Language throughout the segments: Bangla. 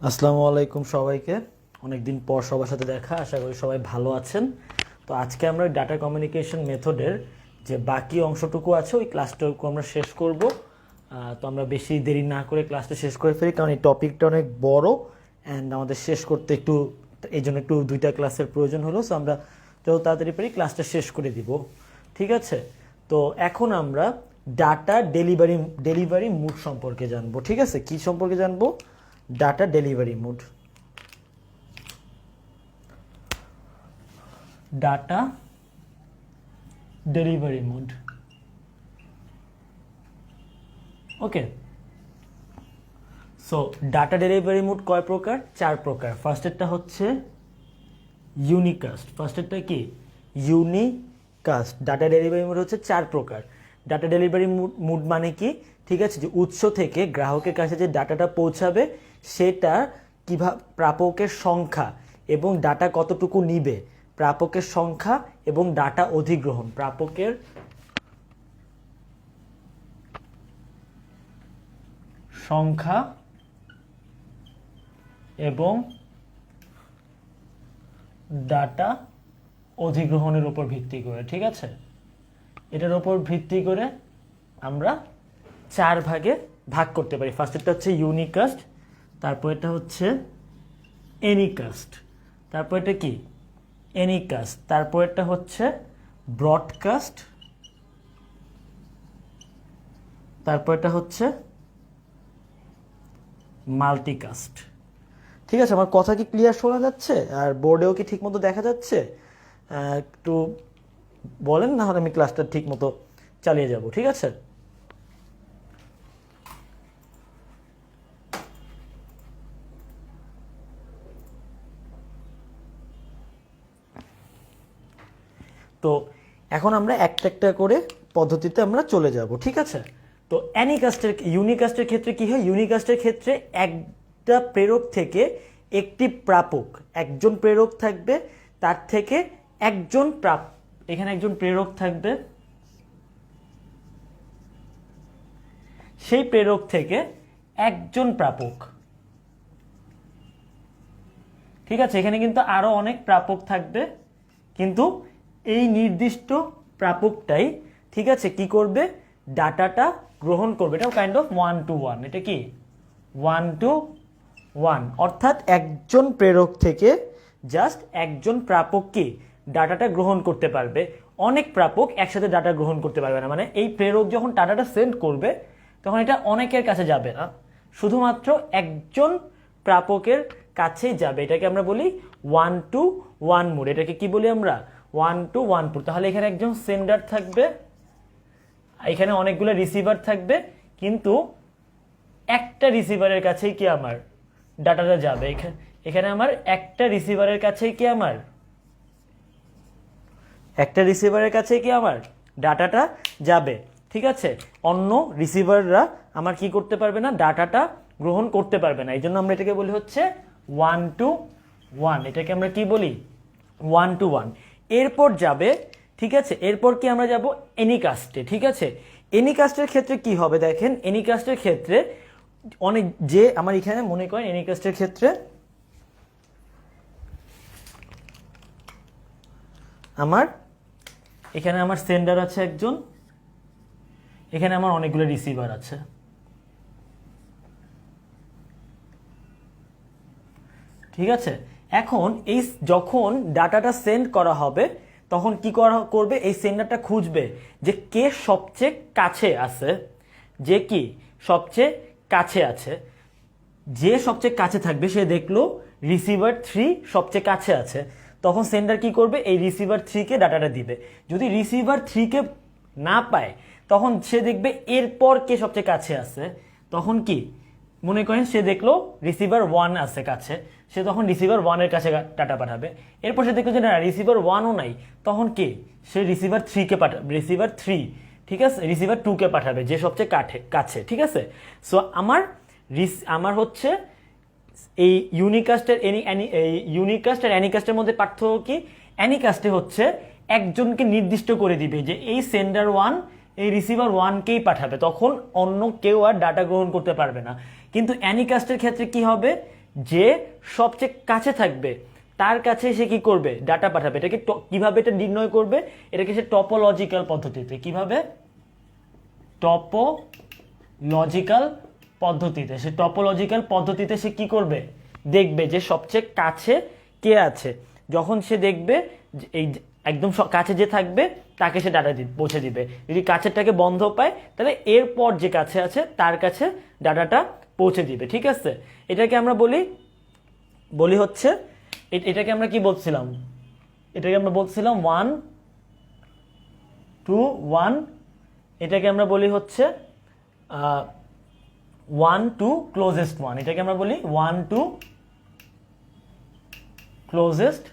আসসালামু আলাইকুম সবাইকে। অনেকদিন পর সবার সাথে দেখা, আশা করি সবাই ভালো আছেন। তো আজকে আমরা ডাটা কমিউনিকেশন মেথডের যে বাকি অংশটুকু আছে ওই ক্লাসটুকু আমরা শেষ করব। তো আমরা বেশি দেরি না করে ক্লাসটা শেষ করে ফেলি, কারণ এই টপিকটা অনেক বড় অ্যান্ড আমাদের শেষ করতে একটু এই জন্য একটু দুইটা ক্লাসের প্রয়োজন হলো। সো আমরা যত তাড়াতাড়ি পারি ক্লাসটা শেষ করে দিব, ঠিক আছে? তো এখন আমরা ডাটা ডেলিভারি মুড সম্পর্কে জানবো, ঠিক আছে? কি সম্পর্কে জানবো? Data delivery mode. Data delivery mode, okay. So data delivery mode কয় প্রকার? 4 প্রকার। ফার্স্টেরটা হচ্ছে ইউনিকাস্ট। ফার্স্টেরটা কি? ইউনিকাস্ট। ডাটা ডেলিভারি মোড হচ্ছে 4 প্রকার। ডাটা ডেলিভারি মোড মানে কি? ঠিক আছে, যে উৎস থেকে গ্রাহকের কাছে যে ডাটাটা পৌঁছাবে সেটা কিভাবে, প্রাপকের সংখ্যা এবং ডাটা কতটুকু নিবে, প্রাপকের সংখ্যা এবং ডাটা অধিগ্রহণ, প্রাপকের সংখ্যা এবং ডাটা অধিগ্রহণের উপর ভিত্তি করে, ঠিক আছে? এটার উপর ভিত্তি করে আমরা 4 ভাগে ভাগ করতে পারি। ফার্স্টেরটা হচ্ছে ইউনিকাস্ট, তারপর এটা হচ্ছে এনিকাস্ট, তারপর এটা কি এনিকাস্ট, তারপর এটা হচ্ছে ব্রডকাস্ট, তারপর এটা হচ্ছে মাল্টিকাস্ট। ঠিক আছে, আমার কথা কি ক্লিয়ার শোনা যাচ্ছে? আর বোর্ডেও কি ঠিক মতো দেখা যাচ্ছে? একটু বলেন, না হলে আমি ক্লাসটা ঠিক মতো চালিয়ে যাব, ঠিক আছে? তো এখন আমরা একটা একটা করে পদ্ধতিতে আমরা চলে যাব, ঠিক আছে? তো ইউনিকাস্টের ক্ষেত্রে কি হয়? ইউনিকাস্টের ক্ষেত্রে একটা প্রেরক থেকে একটি প্রাপক, একজন প্রেরক থাকবে, তার থেকে একজন এখানে একজন প্রেরক থাকবে, সেই প্রেরক থেকে একজন প্রাপক, ঠিক আছে? এখানে কিন্তু আরো অনেক প্রাপক থাকবে, কিন্তু এই নির্দিষ্ট প্রাপকটাই, ঠিক আছে, কি করবে? ডাটাটা গ্রহণ করবে। এটা কাইন্ড অফ 1 to 1। এটা কি 1 to 1, অর্থাৎ একজন প্রেরক থেকে জাস্ট একজন প্রাপক কি ডাটাটা গ্রহণ করতে পারবে। অনেক প্রাপক একসাথে ডাটা গ্রহণ করতে পারবে না। মানে এই প্রেরক যখন ডাটাটা সেন্ড করবে তখন এটা অনেকের কাছে যাবে না, শুধুমাত্র একজন প্রাপকের কাছেই যাবে। এটাকে আমরা বলি 1 to 1 মোড। এটাকে কি বলি আমরা? 1 to 1 মোড। তাহলে এখানে একজন সেন্ডার থাকবে, এখানে অনেকগুলো রিসিভার থাকবে, কিন্তু একটা রিসিভারের কাছেই কি আমার ডাটাটা যাবে। এখানে আমার একটা রিসিভারের কাছেই কি আমার একটা রিসিভারের কাছে কি আমার ডাটাটা যাবে, ঠিক আছে? অন্য রিসিভাররা আমার কি করতে পারবে না? ডাটাটা গ্রহণ করতে পারবে না। এই জন্য আমরা এটাকে বলি হচ্ছে 1 to 1। এটাকে আমরা কি বলি? 1 to 1। এরপর যাবে, ঠিক আছে, এরপর কি আমরা যাব এনিকাস্টে, ঠিক আছে? এনিকাস্টের ক্ষেত্রে কি হবে দেখেন। এনিকাস্টের ক্ষেত্রে অনেক, যে আমার এখানে মনে করেন এনিকাস্টের ক্ষেত্রে আমার এখানে আমার সেন্ডার আছে একজন, এখানে আমার অনেকগুলো রিসিভার আছে, ঠিক আছে? এখন এই যখন ডাটাটা সেন্ড করা হবে তখন কি করবে? এই সেন্ডারটা খুঁজবে যে কে সবচেয়ে কাছে আছে, যে কি সবচেয়ে কাছে আছে। যে সবচেয়ে কাছে থাকবে সে দেখলো রিসিভার 3 সবচেয়ে কাছে আছে, তখন সেন্ডার কি করবে? এই রিসিভার 3 কে ডাটাটা দিবে। যদি রিসিভার 3 কে না পায় তখন সে দেখবে এরপর কে সবচেয়ে কাছে আছে, তখন কি মনে করেন সে দেখলো রিসিভার 1 আছে কাছে, সে তখন রিসিভার 1 এর কাছে ডাটা পাঠাবে। এরপর সে দেখলো যে না, রিসিভার 1ও নাই, তখন কি সে রিসিভার 3 কে পাঠাবে, রিসিভার 3, ঠিক আছে, রিসিভার 2 কে পাঠাবে, যে সবচেয়ে কাছে, ঠিক আছে? সো আমার হচ্ছে এই ইউনিকাস্ট আর অ্যানিকাস্টের মধ্যে পার্থক্য কি? অ্যানিকাস্টে হচ্ছে একজনকে নির্দিষ্ট করে দিবে যে এই সেন্ডার 1 এই রিসিভার 1কেই পাঠাবে, তখন অন্য কেউ আর ডাটা গ্রহণ করতে পারবে না। কিন্তু অ্যানিকাস্টের ক্ষেত্রে কি হবে? যে সবচেয়ে কাছে থাকবে তার কাছে সে কি করবে, ডাটা পাঠাবে। এটাকে কিভাবে এটা নির্ণয় করবে, এটাকে সে টপোলজিক্যাল পদ্ধতিতে, কিভাবে, টপোলজিক্যাল পদ্ধতিতে, সে টপোলজিক্যাল পদ্ধতিতে সে কি করবে, দেখবে যে সবচেয়ে কাছে কে আছে। যখন সে দেখবে এই একদম কাছে যে থাকবে তাকে সে ডাটা পৌঁছে দিবে। যদি কাছেরটাকে বন্ধ পায় তাহলে এরপর যে কাছে আছে তার কাছে ডাটাটা পৌঁছে দিবে। ঠিক আছে, এটাকে আমরা বলি হচ্ছে, এটাকে আমরা কি বলছিলাম, এটাকে আমরা বলছিলাম 1 to 1, এটাকে আমরা বলি হচ্ছে 1 to closest 1, এটাকে আমরা বলি 1 to closest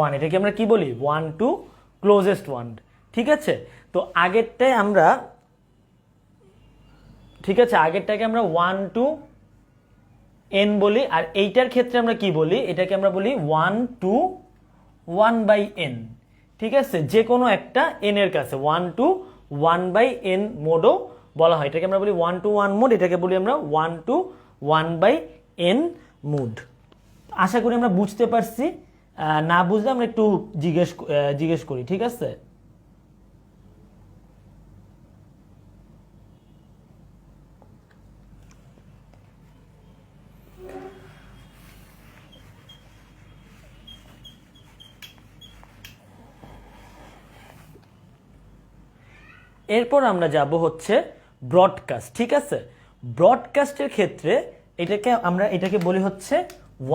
1, এটাকে আমরা কি বলি 1 to closest 1। ঠিক আছে, তো আগেরটাই আমরা, ঠিক আছে, আগেরটাকে আমরা 1 to n বলি, আর এইটার ক্ষেত্রে আমরা কি বলি, এটাকে আমরা বলি 1 to 1/n। ঠিক আছে, যে কোনো একটা n এর কাছে 1 to 1/n মোডও বলা হয়। এটাকে আমরা বলি 1 to 1 মোড, এটাকে বলি আমরা 1 to 1/n মোড। আশা করি আমরা বুঝতে পারছি, না বুঝলে আমরা একটু জিজ্ঞেস করি। ঠিক আছে, এরপর আমরা যাব হচ্ছে ব্রডকাস্ট। ঠিক আছে, ব্রডকাস্টের ক্ষেত্রে এটাকে বলি হচ্ছে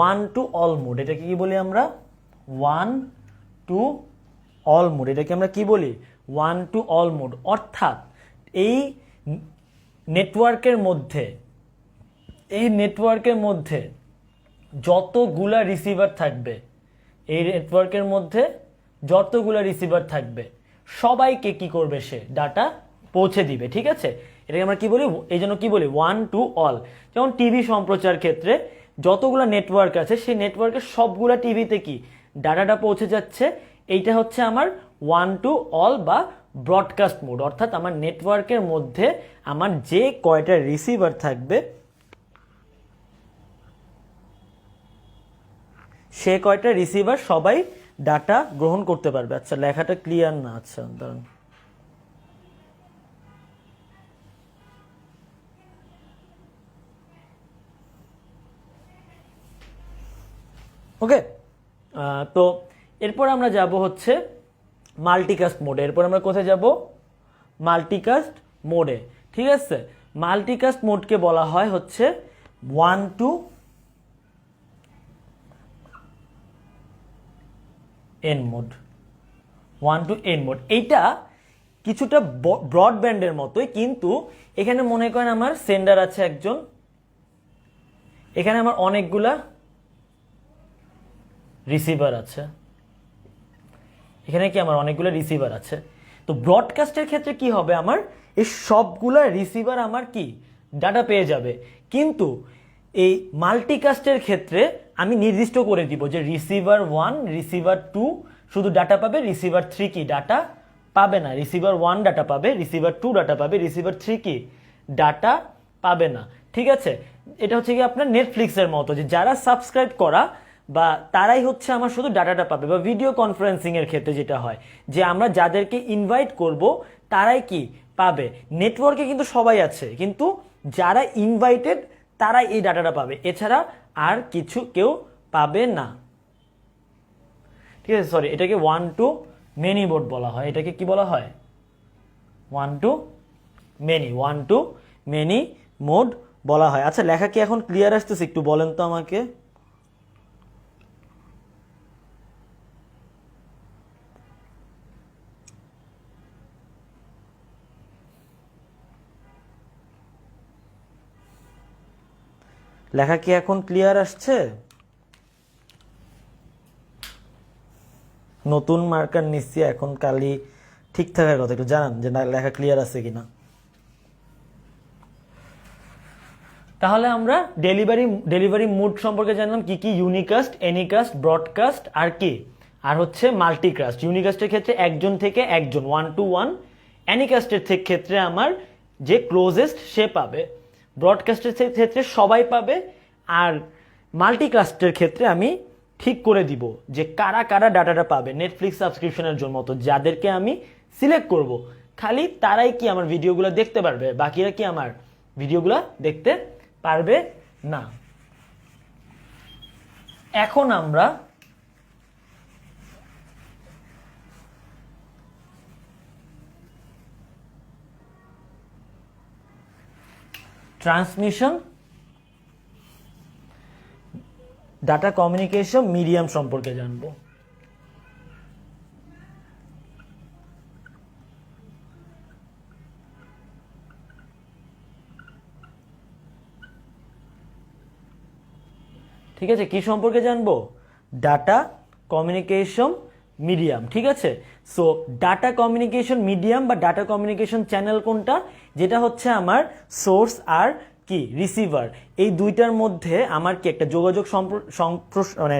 1 to all মোড। এটাকে কি বলি আমরা 1 to all মোড, এটাকে আমরা কি বলি 1 to all মোড। অর্থাৎ এই নেটওয়ার্কের মধ্যে যতগুলা রিসিভার থাকবে, সবাইকে কি করবে, সে ডাটা পৌঁছে দিবে। ঠিক আছে, এটাকে আমরা কি বলি, এই জন্য কি বলি 1 to all। যেমন টিভি সম্প্রচার ক্ষেত্রে যতগুলো নেটওয়ার্ক আছে সেই নেটওয়ার্কের সবগুলা টিভিতে কি ডাটাটা পৌঁছে যাচ্ছে, এইটা হচ্ছে আমার 1 to all বা ব্রডকাস্ট মোড। অর্থাৎ আমার নেটওয়ার্কের মধ্যে আমার যে কয়টা রিসিভার থাকবে সে কয়টা রিসিভার সবাই ডাটা গ্রহণ করতে পারবে। আচ্ছা, লেখাটা ক্লিয়ার না, আচ্ছা দাঁড়ান। ওকে, তো এরপর আমরা যাব হচ্ছে মাল্টিকাস্ট মোডে। এরপর আমরা কোথায় যাব, মাল্টিকাস্ট মোডে। ঠিক আছে, মাল্টিকাস্ট মোডকে বলা হয় হচ্ছে 1 to n mode, 1 to n mode. এইটা কিছুটা ব্রডব্যান্ডের মতোই, কিন্তু এখানে মনে করেন আমার সেন্ডার আছে একজন, এখানে আমার অনেকগুলা রিসিভার আছে, এখানে কি আমার অনেকগুলো রিসিভার আছে। তো ব্রডকাস্টের ক্ষেত্রে কি হবে, আমার এই সবগুলা রিসিভার আমার কি ডাটা পেয়ে যাবে। কিন্তু এই মাল্টিকাস্টের ক্ষেত্রে আমি নির্দিষ্ট করে দিব যে রিসিভার 1 রিসিভার 2 শুধু ডাটা পাবে, রিসিভার 3 কি ডাটা পাবে না। রিসিভার 1 ডাটা পাবে, রিসিভার 2 ডাটা পাবে, রিসিভার 3 কি ডাটা পাবে না। ঠিক আছে, এটা হচ্ছে কি আপনার নেটফ্লিক্সের মতো, যে যারা সাবস্ক্রাইব করা বা তারাই হচ্ছে আমার শুধু ডাটাটা পাবে। বা ভিডিও কনফারেন্সিং এর ক্ষেত্রে যেটা হয় যে আমরা যাদেরকে ইনভাইট করব তারাই কি পাবে। নেটওয়ার্কে কিন্তু সবাই আছে, কিন্তু যারা ইনভাইটেড তারাই এই ডাটাটা পাবে, এছাড়া আর কেউ পাবে না। ঠিক আছে, সরি, এটাকে 1 to many মোড বলা হয়। এটাকে কি বলা হয়, 1 to many মোড বলা হয়। আচ্ছা, লেখা কি এখন ক্লিয়ার আসতেছে, একটু বলেন তো আমাকে। লেখা কি এখন ক্লিয়ার আসছে? নতুন মার্কার নিচ্ছি, এখন কালি ঠিক থাকার কথা, একটু জানান যে লেখা ক্লিয়ার আছে কিনা। তাহলে আমরা ডেলিভারি মোড সম্পর্কে জানলাম, কি কি ইউনিকাস্ট, এনিকাস্ট, ব্রডকাস্ট আর কি, আর হচ্ছে মাল্টিকাস্ট। ইউনিকাস্টের ক্ষেত্রে একজন থেকে একজন 1 to 1, এনিকাস্টের ক্ষেত্রে আমার যে ক্লোজেস্ট সে পাবে, ব্রডকাস্টের ক্ষেত্রে সবাই পাবে, আর মাল্টিকাস্টের ক্ষেত্রে আমি ঠিক করে দিব যে কারা কারা ডাটাটা পাবে নেটফ্লিক্স সাবস্ক্রিপশনের জন্য, মতো যাদেরকে আমি সিলেক্ট করব খালি তারাই কি আমার ভিডিওগুলো দেখতে পারবে, বাকিরা কি আমার ভিডিওগুলো দেখতে পারবে না। এখন আমরা ট্রান্সমিশন ডাটা কমিউনিকেশন মিডিয়াম সম্পর্কে জানবো। ঠিক আছে, কি সম্পর্কে জানবো? Data communication medium. ঠিক আছে, সো ডাটা কমিউনিকেশন মিডিয়াম বা ডাটা কমিউনিকেশন চ্যানেল কোনটা? যেটা হচ্ছে আমার সোর্স আর কি রিসিভার, এই দুইটার মধ্যে আমার কি একটা যোগাযোগ মানে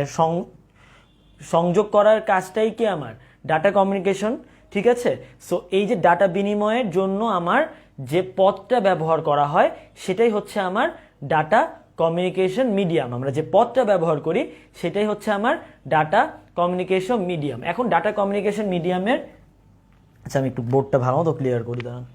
সংযোগ করার কাজটাই কি আমার ডাটা কমিউনিকেশন। ঠিক আছে, সো এই যে ডাটা বিনিময়ের জন্য আমার যে পথটা ব্যবহার করা হয় সেটাই হচ্ছে আমার ডাটা কমিউনিকেশন মিডিয়াম। আমরা যে পথটা ব্যবহার করি সেটাই হচ্ছে আমার ডাটা কমিউনিকেশন মিডিয়াম। এখন ডাটা কমিউনিকেশন মিডিয়ামের, আচ্ছা আমি একটু বোর্ডটা ভালো মতো ক্লিয়ার করি দাঁড়ান।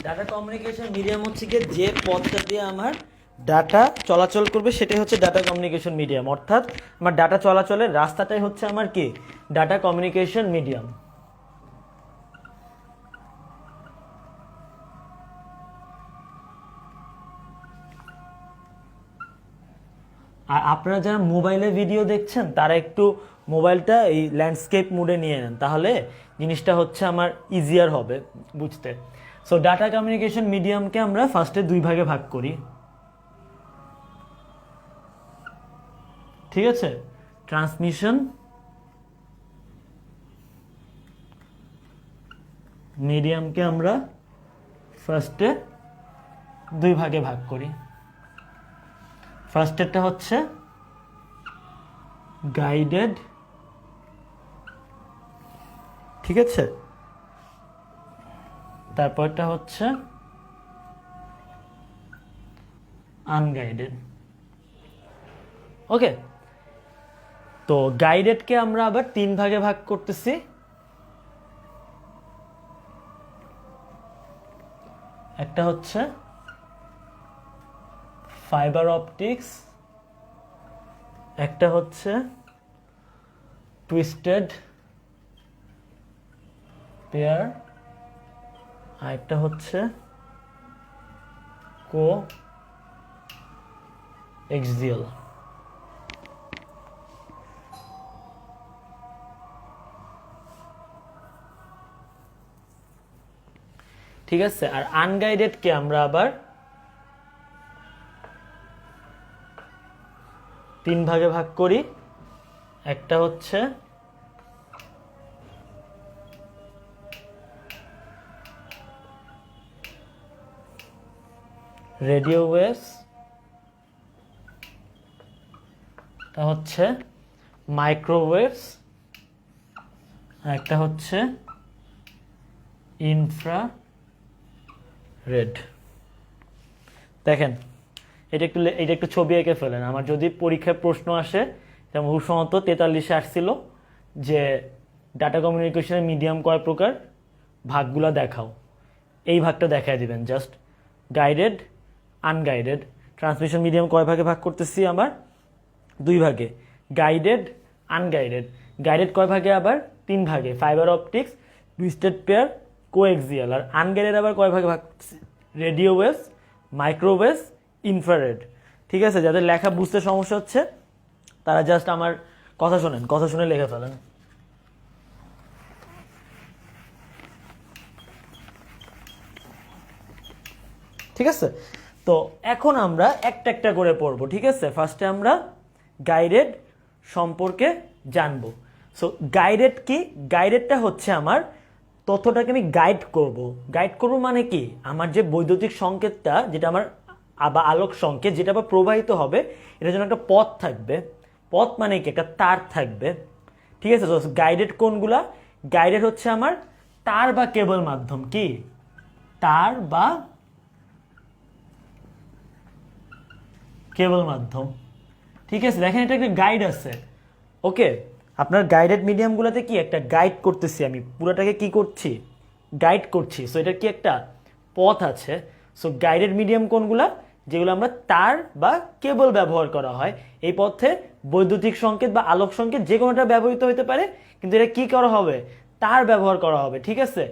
ডাটা কমিউনিকেশন মিডিয়াম হচ্ছে কি যে পথটা দিয়ে আমার ডাটা চলাচল করবে সেটাই হচ্ছে ডাটা কমিউনিকেশন মিডিয়াম, অর্থাৎ আমার ডাটা চলাচলের রাস্তাটাই হচ্ছে আমার কি ডাটা কমিউনিকেশন মিডিয়াম। আর আপনারা যারা মোবাইলে ভিডিও দেখছেন তারা একটু মোবাইলটা এই ল্যান্ডস্কেপ মোডে নিয়ে নেন, তাহলে জিনিসটা হচ্ছে আমার ইজিয়ার হবে বুঝতে। সো ডাটা কমিউনিকেশন মিডিয়ামকে আমরা ফার্স্টে দুই ভাগে ভাগ করি। ঠিক আছে, ট্রান্সমিশন মিডিয়ামকে আমরা ফার্স্টে দুই ভাগে ভাগ করি। ফার্স্টেরটা হচ্ছে গাইডেড, ঠিক আছে, তারপরটা হচ্ছে আনগাইডেড। ওকে, তো গাইডেডকে আমরা আবার তিন ভাগে ভাগ করতেছি। একটা হচ্ছে ফাইবার অপটিক্স, একটা হচ্ছে টুইস্টেড পেয়ার, আর একটা হচ্ছে কো এক্সিয়াল। ঠিক আছে। আর আনগাইডেডকে আমরা আবার 3 ভাগে ভাগ করি। একটা হচ্ছে রেডিও ওয়েভস, তা হচ্ছে মাইক্রোওয়েভস, আর একটা হচ্ছে ইনফ্রারেড। দেখেন এটা একটু ছবি এঁকে ফেলেন। আমার যদি পরীক্ষায় প্রশ্ন আসে, যেমন হুসমত 43-এ আসছিল যে ডাটা কমিউনিকেশনের মিডিয়াম কয় প্রকার, ভাগগুলো দেখাও, এই ভাগটা দেখায় দিবেন just. Guided, unguided. Transmission medium কয় ভাগে ভাগ করতেছি, আবার 2 ভাগে, গাইডেড, আনগাইডেড। গাইডেড কয় ভাগে, আবার 3 ভাগে, fibre optics, twisted pair, coaxial. আর আনগাইডেড আবার কয় ভাগে ভাগ করতেছি, রেডিও ওয়েভস, মাইক্রোওয়েভস, ইনফ্রারেড। ঠিক আছে, যাদের লেখা বুঝতে সমস্যা হচ্ছে তারা জাস্ট আমার কথা শোনেন, কথা শুনে লিখে ফেলেন। ঠিক আছে, তো এখন আমরা একটা একটা করে পড়বো। ঠিক আছে, ফার্স্টে আমরা গাইডেড সম্পর্কে জানবো। সো গাইডেড কি? গাইডেডটা হচ্ছে আমার তথ্যটাকে আমি গাইড করব। গাইড করব মানে কি, আমার যে বৈদ্যুতিক সংকেতটা, যেটা আমার বা আলোক সংকেত, যেটা আবার প্রবাহিত হবে, এটার জন্য একটা পথ থাকবে। পথ মানে কি, একটা তার থাকবে। ঠিক আছে, তো গাইডেড কোনগুলা? গাইডেড হচ্ছে আমার তার বা কেবল মাধ্যম। কি? তার বা কেবল মাধ্যম। ঠিক আছে, দেখেন এটা একটা গাইড আছে। ওকে, আপনার গাইডেড মিডিয়ামগুলোতে কি একটা গাইড করতেছি আমি, পুরোটাকে কি করছি, গাইড করছি। সো এটা কি একটা পথ আছে। সো গাইডেড মিডিয়াম কোনগুলা? যেগুলো আমরা তার বা কেবল ব্যবহার করা হয়। এই পথে বৈদ্যুতিক সংকেত বা আলোক সংকেত যে কোনোটা ব্যবহৃত হতে পারে, কিন্তু এটা কি করা হবে, তার ব্যবহার করা হবে। ঠিক আছে,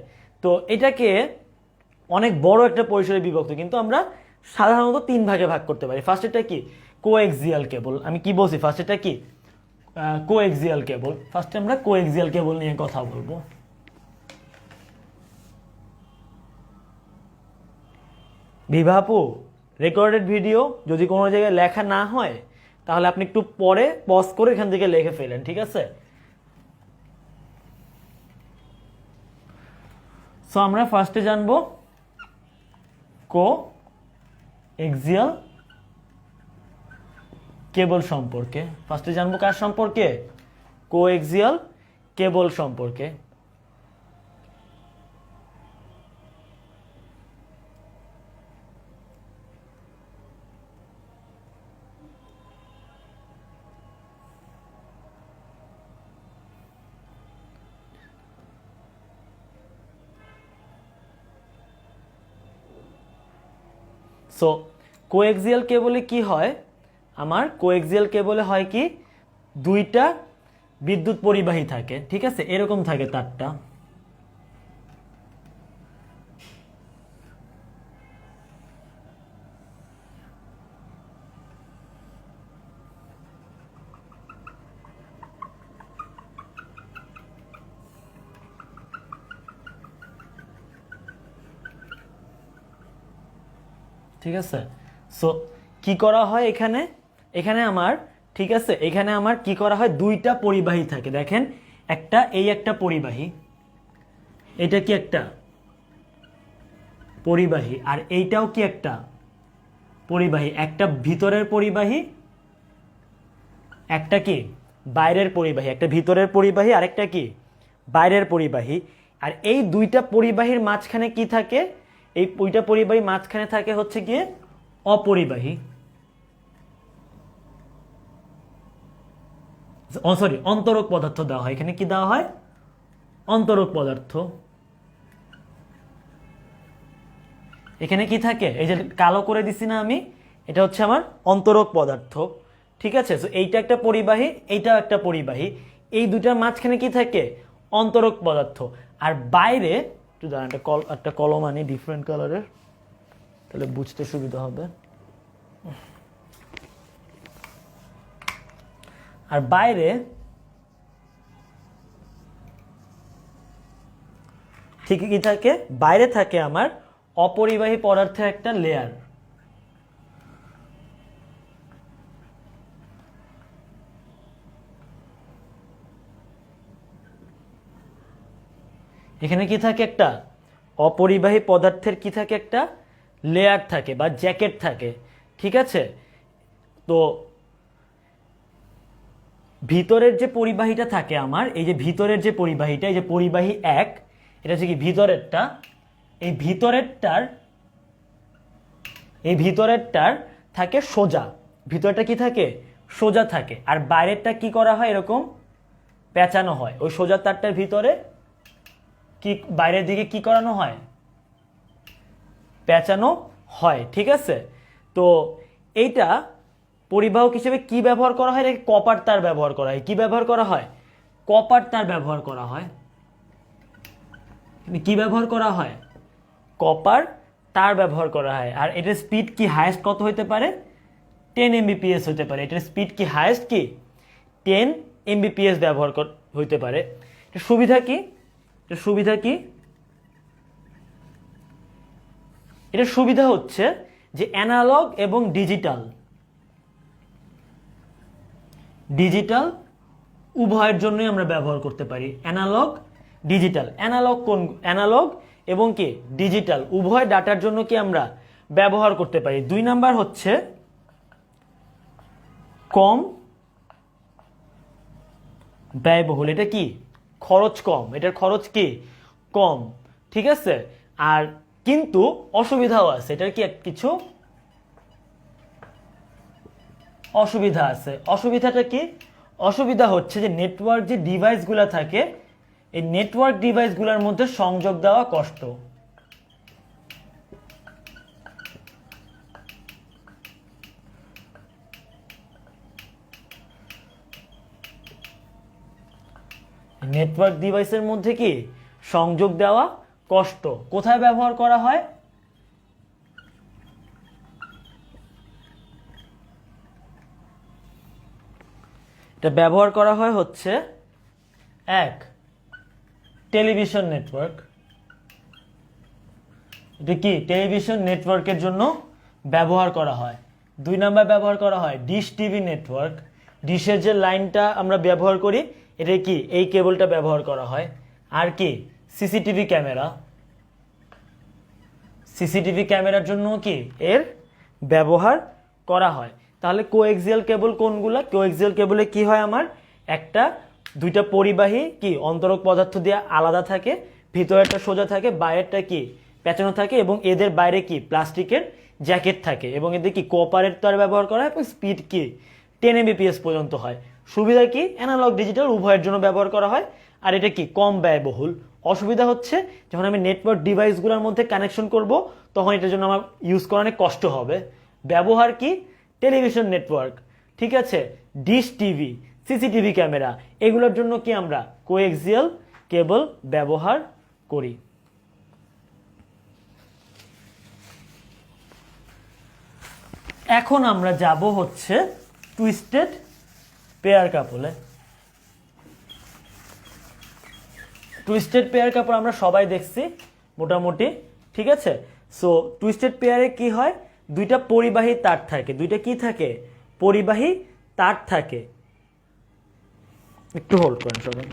তো এটাকে অনেক বড় একটা পরিসরে বিভক্ত, কিন্তু আমরা সাধারণত 3 ভাগে ভাগ করতে পারি। ফার্স্ট এটা কি, কোএক্সিয়াল কেবল। আমি কি বলছি, ফার্স্ট এটা কি, কোএক্সিয়াল কেবল। ফার্স্টে আমরা কোএক্সিয়াল কেবল নিয়ে কথা বলবো। বিভাপু, রেকর্ডেড ভিডিও যদি কোনো জায়গায় লেখা না হয় তাহলে আপনি একটু পরে পজ করে এখান থেকে লিখে ফেলেন। ঠিক আছে, সো আমরা ফার্স্টে জানবো কোএক্সিয়াল কেবল সম্পর্কে। ফার্স্টে জানবো কার সম্পর্কে, কোএক্সিয়াল কেবল সম্পর্কে। সো কোএক্সিয়াল কেবলে কি হয়, আমার কোএক্সিয়াল কেবলে হয় কি, 2টা বিদ্যুৎ পরিবাহী থাকে। ঠিক আছে, এরকম থাকে তারটা। ঠিক আছে, সো কি করা হয় এখানে, এখানে আমার, ঠিক আছে, এখানে আমার কি করা হয়, 2টা পরিবাহী থাকে। দেখেন, একটা এই একটা পরিবাহী, এটা কি একটা পরিবাহী, আর এইটাও কি একটা পরিবাহী। একটা ভিতরের পরিবাহী, একটা কি বাইরের পরিবাহী। একটা ভিতরের পরিবাহী আর একটা কি বাইরের পরিবাহী। আর এই 2টা পরিবাহীর মাঝখানে কি থাকে, এই 2টা পরিবাহী মাঝখানে থাকে হচ্ছে গিয়ে অপরিবাহী, সরি, অন্তরক পদার্থ দেওয়া হয়। এখানে কি দেওয়া হয়, অন্তরক পদার্থ। এখানে কি থাকে, এই যে কালো করে দিছি না আমি, এটা হচ্ছে আমার অন্তরক পদার্থ। ঠিক আছে, তো এইটা একটা পরিবাহী, এইটাও একটা পরিবাহী। এই দুটার মাঝখানে কি থাকে, অন্তরক পদার্থ। আর বাইরে একটু দাঁড়ান, একটা কলম আনি ডিফারেন্ট কালারের, তাহলে বুঝতে সুবিধা হবে। আর বাইরে ঠিক কি থাকে, বাইরে থাকে আমার অপরিবাহী পদার্থের একটা লেয়ার। এখানে কি থাকে, একটা অপরিবাহী পদার্থের কি থাকে, একটা লেয়ার থাকে বা জ্যাকেট থাকে, ঠিক আছে। তো ভিতরের যে পরিবাহীটা থাকে আমার, এই যে ভিতরের যে পরিবাহীটা, এই যে পরিবাহী 1, এটা হচ্ছে কি ভিতরেরটা। এই ভিতরেরটার থাকে সোজা, ভিতরটা কি থাকে, সোজা থাকে। আর বাইরেরটা কি করা হয়, এরকম পেঁচানো হয়। ওই সোজা তারটার ভিতরে কি বাইরের দিকে কি করানো হয়, পেঁচানো হয়, ঠিক আছে। তো এইটা পরিবাহক হিসেবে কি ব্যবহার করা হয়, কপার তার ব্যবহার করা হয়। কি ব্যবহার করা হয়, কপার তার ব্যবহার করা হয়। কি ব্যবহার করা হয়, কপার তার ব্যবহার করা হয়। আর এটার স্পিড কি হাইয়েস্ট কত হতে পারে, 10 Mbps হতে পারে। এটার স্পিড কি হাইয়েস্ট কি 10 Mbps ব্যবহার হইতে পারে। এটার সুবিধা কি, এটার সুবিধা হচ্ছে যে অ্যানালগ এবং ডিজিটাল উভয়ের জন্যই আমরা ব্যবহার করতে পারি। অ্যানালগ এবং কি ডিজিটাল উভয় ডাটার জন্য কি আমরা ব্যবহার করতে পারি। 2 নাম্বার হচ্ছে কম ব্যয়বহুল। এটা কি খরচ কম, এটার খরচ কি কম, ঠিক আছে। আর কিন্তু অসুবিধাও আছে, এটার কি কিছু অসুবিধা আছে। অসুবিধাটা কি, অসুবিধা হচ্ছে যে নেটওয়ার্ক যে ডিভাইসগুলো থাকে, এই নেটওয়ার্ক ডিভাইসগুলোর মধ্যে সংযোগ দেওয়া কষ্ট। নেটওয়ার্ক ডিভাইসের মধ্যে কি সংযোগ দেওয়া কষ্ট। কোথায় ব্যবহার করা হয়, এটা ব্যবহার করা হয় হচ্ছে 1 টেলিভিশন নেটওয়ার্ক। এটা কি টেলিভিশন নেটওয়ার্কের জন্য ব্যবহার করা হয়। 2 নাম্বার ব্যবহার করা হয় ডিশ টিভি নেটওয়ার্ক। ডিশের যে লাইনটা আমরা ব্যবহার করি, এটা কি এই কেবলটা ব্যবহার করা হয়। আর কি সিসিটিভি ক্যামেরার জন্য কি এর ব্যবহার করা হয়। তাহলে কোএক্সিয়াল কেবল কোনগুলা, কোএক্সিয়াল কেবলে কি হয়, আমার দুইটা পরিবাহী কি অন্তরক পদার্থ দিয়ে আলাদা থাকে, ভিতরেরটা সোজা থাকে, বাইরেরটা কি পেঁচানো থাকে, এবং এদের বাইরে কি প্লাস্টিকের জ্যাকেট থাকে, এবং এদের কি কপারের তার ব্যবহার করা হয়, এবং স্পিড কি 10 Mbps পর্যন্ত হয়। সুবিধা কি অ্যানালগ ডিজিটাল উভয়ের জন্য ব্যবহার করা হয়। আর এটা কি কম ব্যয়বহুল। অসুবিধা হচ্ছে যখন আমি নেটওয়ার্ক ডিভাইসগুলোর মধ্যে কানেকশন করব, তখন এটার জন্য আমার ইউজ করা অনেক কষ্ট হবে। ব্যবহার কি টেলিভিশন নেটওয়ার্ক, ঠিক আছে, ডিশ টিভি, সিসিটিভি ক্যামেরা, এগুলোর জন্য কি আমরা কোএক্সিয়াল কেবল ব্যবহার করি। এখন আমরা যাব হচ্ছে টুইস্টেড পেয়ার কাপলে। টুইস্টেড পেয়ার কাপল আমরা সবাই দেখছি মোটামুটি, ঠিক আছে। সো টুইস্টেড পেয়ারে কি হয়, দুইটা পরিবাহী তার থাকে, দুইটা কি থাকে, পরিবাহী তার থাকে। একটু হোল্ড করেন সবাই।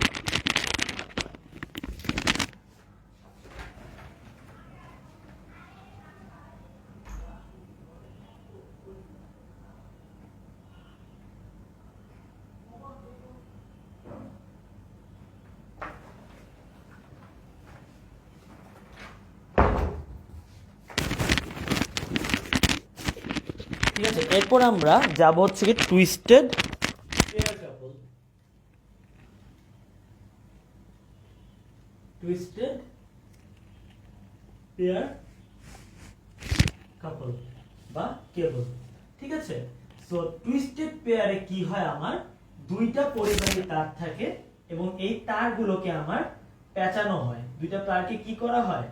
ঠিক আছে, এরপর আমরা যাব হচ্ছে কি টুইস্টেড পেয়ার কাপল। টুইস্টেড পেয়ার কাপল বা কেবল, ঠিক আছে। সো টুইস্টেড পেয়ারে কি হয়, আমার দুইটা পরিবাহী তার থাকে, এবং এই তারগুলোকে আমার পেঁচানো হয়। দুইটা তারকে কি করা হয়,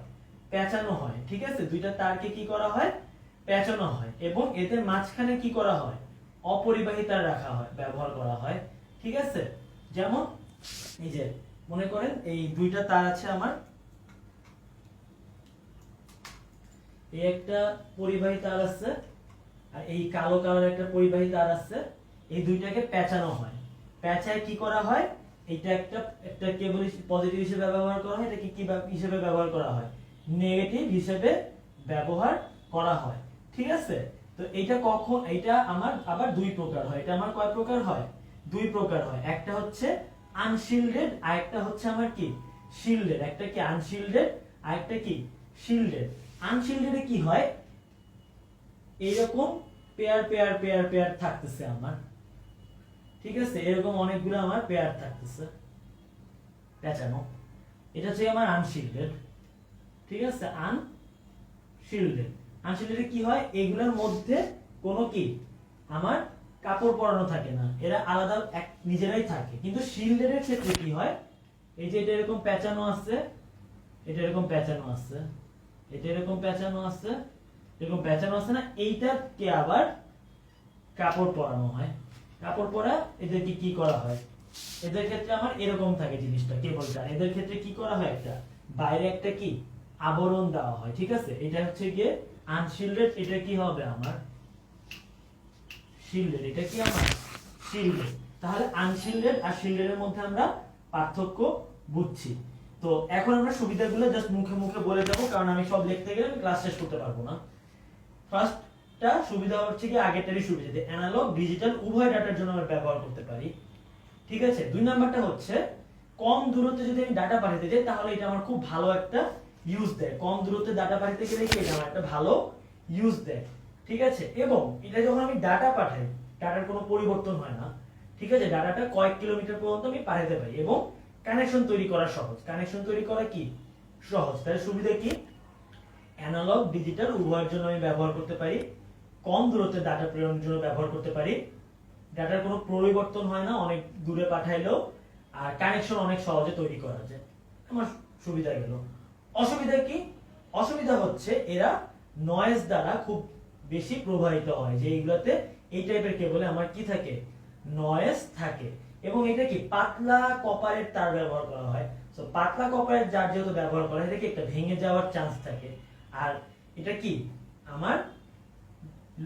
পেঁচানো হয়, ঠিক আছে। দুইটা তারকে কি করা হয়, পেঁচানো হয়, এবং এদের মাঝখানে কি করা হয়, অপরিবাহী তার রাখা হয়, ব্যবহার করা হয়, ঠিক আছে। যেমন এই যে মনে করেন এই দুইটা তার আছে আমার, এই একটা পরিবাহী তার আছে আর এই কালো কালার একটা পরিবাহী তার আছে, এই দুইটাকে পেঁচানো হয়। পেঁচায় কি করা হয়, এটা একটা একটা কেবল পজিটিভ হিসেবে ব্যবহার করা হয়, এটাকে কি হিসেবে ব্যবহার করা হয়, নেগেটিভ হিসেবে ব্যবহার করা হয়। ঠিক আছে, তো এটা কখন, এটা আমার আবার দুই প্রকার হয়। এটা আমার কয় প্রকার হয়, দুই প্রকার হয়। একটা হচ্ছে আনশিল্ডেড আর একটা হচ্ছে আমার কি শিল্ডেড। একটা কি আনশিল্ডেড আর একটা কি শিল্ডেড। আনশিল্ডেডে কি হয়, এইরকম পেয়ার পেয়ার পেয়ার পেয়ার থাকতেছে আমার, ঠিক আছে, এরকম অনেকগুলো আমার পেয়ার থাকতেছে পেঁচানো, এটা হচ্ছে আমার আনশিল্ডেড। ঠিক আছে, আনশিল্ডেড। আনশিল্ডেডে কি হয়, এগুলোর মধ্যে কোনো কি আমার কাপড় পরানো থাকে না, এরা আলাদা নিজেরাই থাকে। কিন্তু শিল্ডেডের ক্ষেত্রে কি হয়, এই যে এটা এরকম পেঁচানো আছে, এটা এরকম পেঁচানো আছে, এটা এরকম পেঁচানো আছে, এরকম পেঁচানো আছে না, এইটাকে আবার কাপড় পরানো হয়। কাপড় পরা এদেরকে কি করা হয়, এদের ক্ষেত্রে আমার এরকম থাকে জিনিসটা কেবলটা, এদের ক্ষেত্রে কি করা হয়, একটা বাইরে একটা কি আবরণ দেওয়া হয়। ঠিক আছে, এটা হচ্ছে গিয়ে আনশিল্ডেড, এটা কি হবে আমার শিল্ডেড, এটা কি আমার শিল্ডেড। তাহলে আনশিল্ডেড আর শিল্ডেডের মধ্যে আমরা পার্থক্য বুঝছি। তো এখন আমরা সুবিধাগুলো জাস্ট মুখে মুখে বলে যাব, কারণ আমি সব লিখতে গেলে আমি ক্লাস শেষ করতে পারবো না। ফার্স্টটা সুবিধা হচ্ছে কি আগেরটারই সুবিধা, যে অ্যানালগ ডিজিটাল উভয় ডাটার জন্য আমরা ব্যবহার করতে পারি। ঠিক আছে, দুই নাম্বারটা হচ্ছে কম দূরত্বে যদি আমি ডাটা পাঠাতে যাই তাহলে এটা আমার খুব ভালো একটা ইউজ দেয়। কম দূরত্বে ডাটা পাঠাতে গেলে কি এটা আমার একটা ভালো ইউজ দেয়। ঠিক আছে, এবং এটা যখন আমি ডাটা পাঠাই, ডাটার কোনো পরিবর্তন হয় না। ঠিক আছে, ডাটাটা কয়েক কিলোমিটার পর্যন্ত আমি পাঠাতে পারি এবং কানেকশন তৈরি করা সহজ। কানেকশন তৈরি করা কি সহজ, তাহলে সুবিধা কি, অ্যানালগ ডিজিটাল উভয়ের জন্য আমি ব্যবহার করতে পারি, কম দূরত্বে ডাটা প্রেরণের জন্য ব্যবহার করতে পারি, ডাটার কোনো পরিবর্তন হয় না অনেক দূরে পাঠাইলেও, আর কানেকশন অনেক সহজে তৈরি করা যায়। আমার সুবিধা গেল। অসুবিধা কি, অসুবিধা হচ্ছে এরা নয়েজ দ্বারা খুব বেশি প্রভাবিত হয়, যে এইগুলাতে এই টাইপের কেবলে আমার কি থাকে, নয়েজ থাকে। এবং এটা কি পাতলা কপারের তার ব্যবহার করা হয়, সো পাতলা কপারের যার যেহেতু ব্যবহার করা হয়, এটা কি একটা ভেঙে যাওয়ার চান্স থাকে। আর এটা কি আমার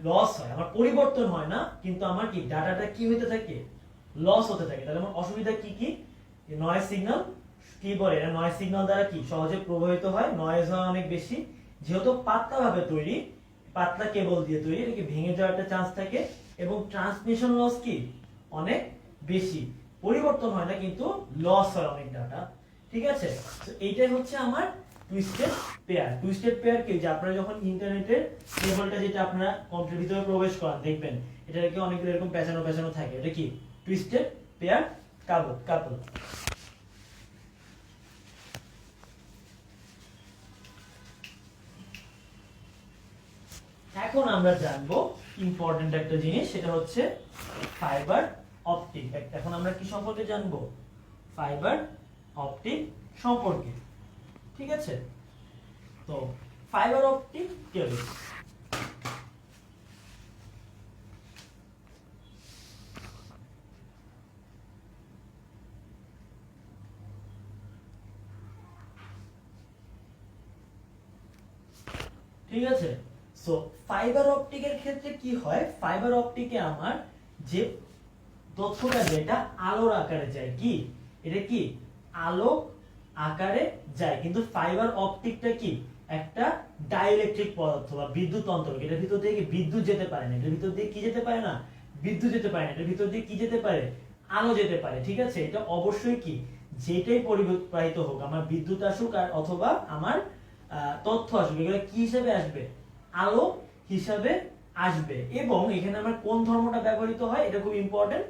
লস হয়, আমার পরিবর্তন হয় না, কিন্তু আমার কি ডাটাটা কি হতে থাকে, লস হতে থাকে। তাহলে আমার অসুবিধা কি কি, নয়েজ সিগন্যাল কি বলে, এটা নয়েজ সিগন্যাল দ্বারা কি সহজে প্রভাবিত হয়, নয়েজ হয় অনেক বেশি, যেহেতু পাতলা ভাবে তৈরি, পাতলা কেবল দিয়ে তৈরি, এটা কি ভেঙে যাওয়ার একটা চান্স থাকে। এবং ট্রান্সমিশন লস কি অনেক বেশি, পরিবর্তন হয় না কিন্তু লস হয় অনেক ডাটা। ঠিক আছে, তো এইটাই হচ্ছে আমার টুইস্টেড পেয়ার। টুইস্টেড পেয়ার কি, যে আপনারা যখন ইন্টারনেটের কেবলটা যেটা আপনারা কম্পিউটার ভিতরে প্রবেশ করান দেখবেন এটাকে অনেকগুলো এরকম পেঁচানো পেঁচানো থাকে, এটা কি টুইস্টেড পেয়ার কাপল। এখন আমরা জানবো ইম্পর্টেন্ট একটা জিনিস, সেটা হচ্ছে ফাইবার অপটিক। এখন আমরা কি সম্পর্কে জানবো, ফাইবার অপটিক সম্পর্কে। ঠিক আছে, তো ফাইবার অপটিক কেবল, ঠিক আছে। সো ফাইবার অপটিকের ক্ষেত্রে কি হয়, ফাইবার অপটিকে আমার যে তথ্যটা যেটা আলোর আকারে যায়, কি এটা কি আলো আকারে যায়, কিন্তু ফাইবার অপটিকটা কি একটা ডাইইলেকট্রিক পদার্থ বা বিদ্যুৎ তন্ত্র। এটার ভিতর দিয়ে কি বিদ্যুৎ যেতে পারে না, এটার ভিতর দিয়ে কি যেতে পারে না, বিদ্যুৎ যেতে পারে না, এটার ভিতর দিয়ে কি যেতে পারে, আলো যেতে পারে। ঠিক আছে, এটা অবশ্যই কি যেটাই পরিবাহিত হোক, আমার বিদ্যুৎ আসুক আর অথবা আমার তথ্য আসুক, এগুলো কি হিসাবে আসবে, আলো হিসাবে আসবে। এবং এখানে আমার কোন ধর্মটা ব্যবহৃত হয় এটা খুব ইম্পর্টেন্ট,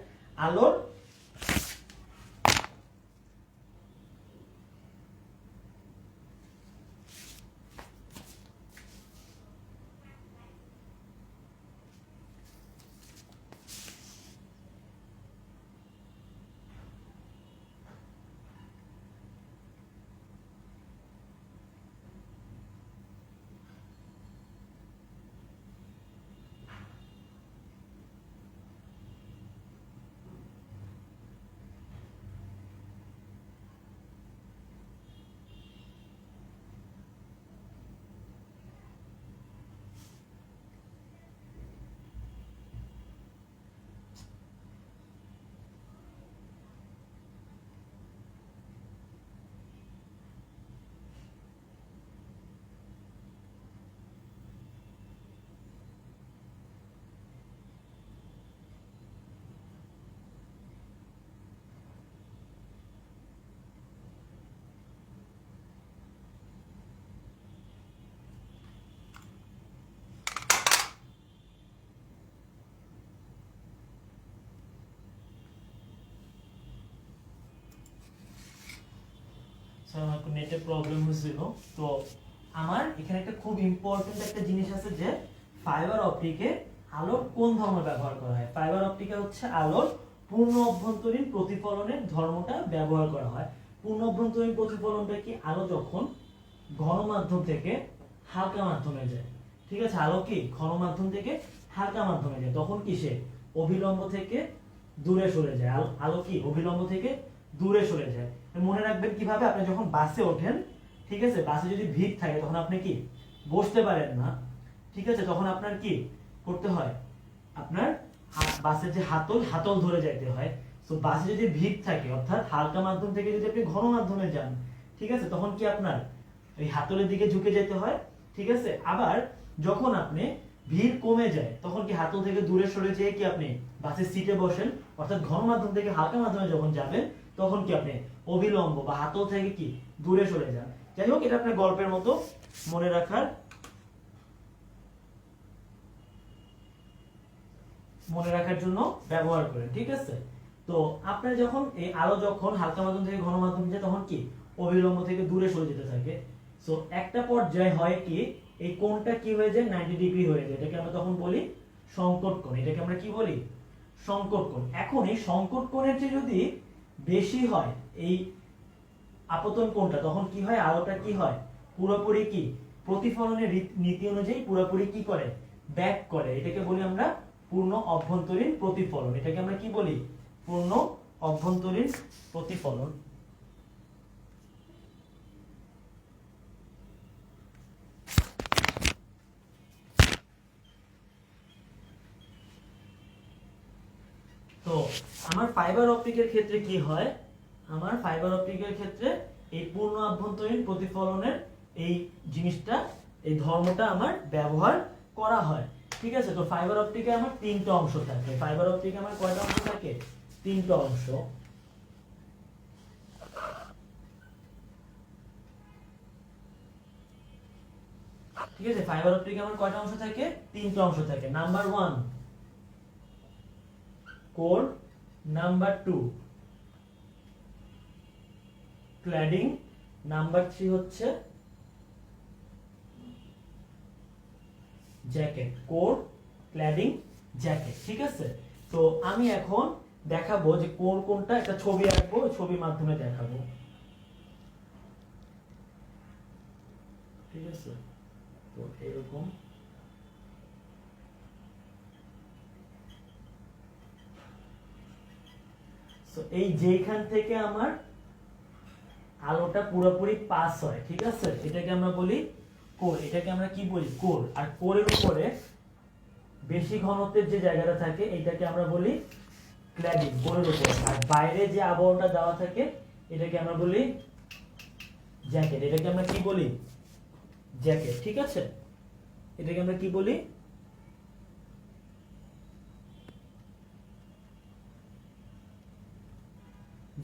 আলোর আমার নেটে প্রবলেম হয়েছিল। তো আমার এখানে একটা খুব ইম্পর্টেন্ট একটা জিনিস আছে যে ফাইবার অপটিকে আলোর কোন ধর্ম ব্যবহার করা হয়। ফাইবার অপটিকে হচ্ছে আলোর পূর্ণ অভ্যন্তরীণ প্রতিফলনের ধর্মটা ব্যবহার করা হয়। পূর্ণ অভ্যন্তরীণ প্রতিফলনটা কি? আলো যখন ঘন মাধ্যম থেকে হালকা মাধ্যমে যায়, ঠিক আছে, আলো কি ঘন মাধ্যম থেকে হালকা মাধ্যমে যায়, তখন কি সে অভিলম্ব থেকে দূরে সরে যায়। আলো কি অভিলম্ব থেকে দূরে সরে যায়। মনে রাখবেন কিভাবে? আপনি যখন বাসে ওঠেন, ঠিক আছে, বাসে যদি ভিড় থাকে তখন আপনি কি বসতে পারেন না, ঠিক আছে, তখন আপনার কি করতে হয়? আপনার বাসের যে হাতল ধরে যাইতে হয়। তো বাসে যদি ভিড় থাকে, অর্থাৎ হালকা মাধ্যম থেকে যদি আপনি ঘন মাধ্যমে যান, ঠিক আছে, তখন কি আপনার এই হাতলের দিকে ঝুঁকে যেতে হয়, ঠিক আছে। আবার যখন আপনি ভিড় কমে যায় তখন কি হাতল থেকে দূরে সরে যেয়ে কি আপনি বাসের সিটে বসেন, অর্থাৎ ঘন মাধ্যম থেকে হালকা মাধ্যমে যখন যাবেন তখন কি আপনি অবিলম্ব বা হাতল থেকে কি দূরে সরে যান। যাই হোক, এটা আপনার গল্পের মতো মনে রাখার জন্য ব্যবহার করেন, ঠিক আছে। তো আপনার যখন এই আলো যখন হালকা মাধ্যম থেকে ঘন মাধ্যম যায় তখন কি অবিলম্ব থেকে দূরে সরে যেতে থাকে। সো একটা পর্যায়ে হয় কি এই কোণটা কি হয়ে যায়? 90 ডিগ্রি হয়ে যায়। এটাকে আমরা তখন বলি সংকট কোণ। এটাকে আমরা কি বলি? সংকট কোণ। এখন এই সংকট কোণের চেয়ে যদি বেশি হয় এই আপতন কোণটা, তখন কি হয়? আলোটা কি হয়? পুরোপুরি কি প্রতিফলনের নীতি অনুযায়ী পুরোপুরি কি করে? ব্যাক করে। এটাকে বলি আমরা পূর্ণ অভ্যন্তরীণ প্রতিফলন। এটাকে আমরা কি বলি? পূর্ণ অভ্যন্তরীণ প্রতিফলন। তো আমার ফাইবার অপটিকের ক্ষেত্রে কি হয়? আমার ফাইবার অপটিকের ক্ষেত্রে এই পূর্ণ অভ্যন্তরীণ প্রতিফলনের এই জিনিসটা, এই ধর্মটা আমার ব্যবহার করা হয়, ঠিক আছে। তো ফাইবার অপটিকে আমার তিনটা অংশ থাকে। ফাইবার অপটিকে আমার কয়টা অংশ থাকে? তিনটা অংশ, ঠিক আছে। ফাইবার অপটিকে আমার কয়টা অংশ থাকে? তিনটা অংশ থাকে। Number 1 core, number 2 cladding, number 3 হচ্ছে জ্যাকেট। কোর, ক্ল্যাডিং, জ্যাকেট, ঠিক আছে। তো আমি এখন দেখাবো যে কোন কোনটা, একটা ছবি আঁকবো, ছবির মাধ্যমে দেখাবো, ঠিক আছে। তো এরকম এই যেখান থেকে আমার আলোটা পুরোপুরি পাস হয়, ঠিক আছে, এটাকে আমরা বলি কোর। এটাকে আমরা কি বলি? কোর। আর কোরের উপরে বেশি ঘনত্বের যে জায়গাটা থাকে এটাকে আমরা বলি ক্ল্যাডিং, কোরের উপরে। আর বাইরে যে আবরণটা দেওয়া থাকে এটাকে আমরা বলি জ্যাকেট। এটাকে আমরা কি বলি? জ্যাকেট, ঠিক আছে। এটাকে আমরা কি বলি?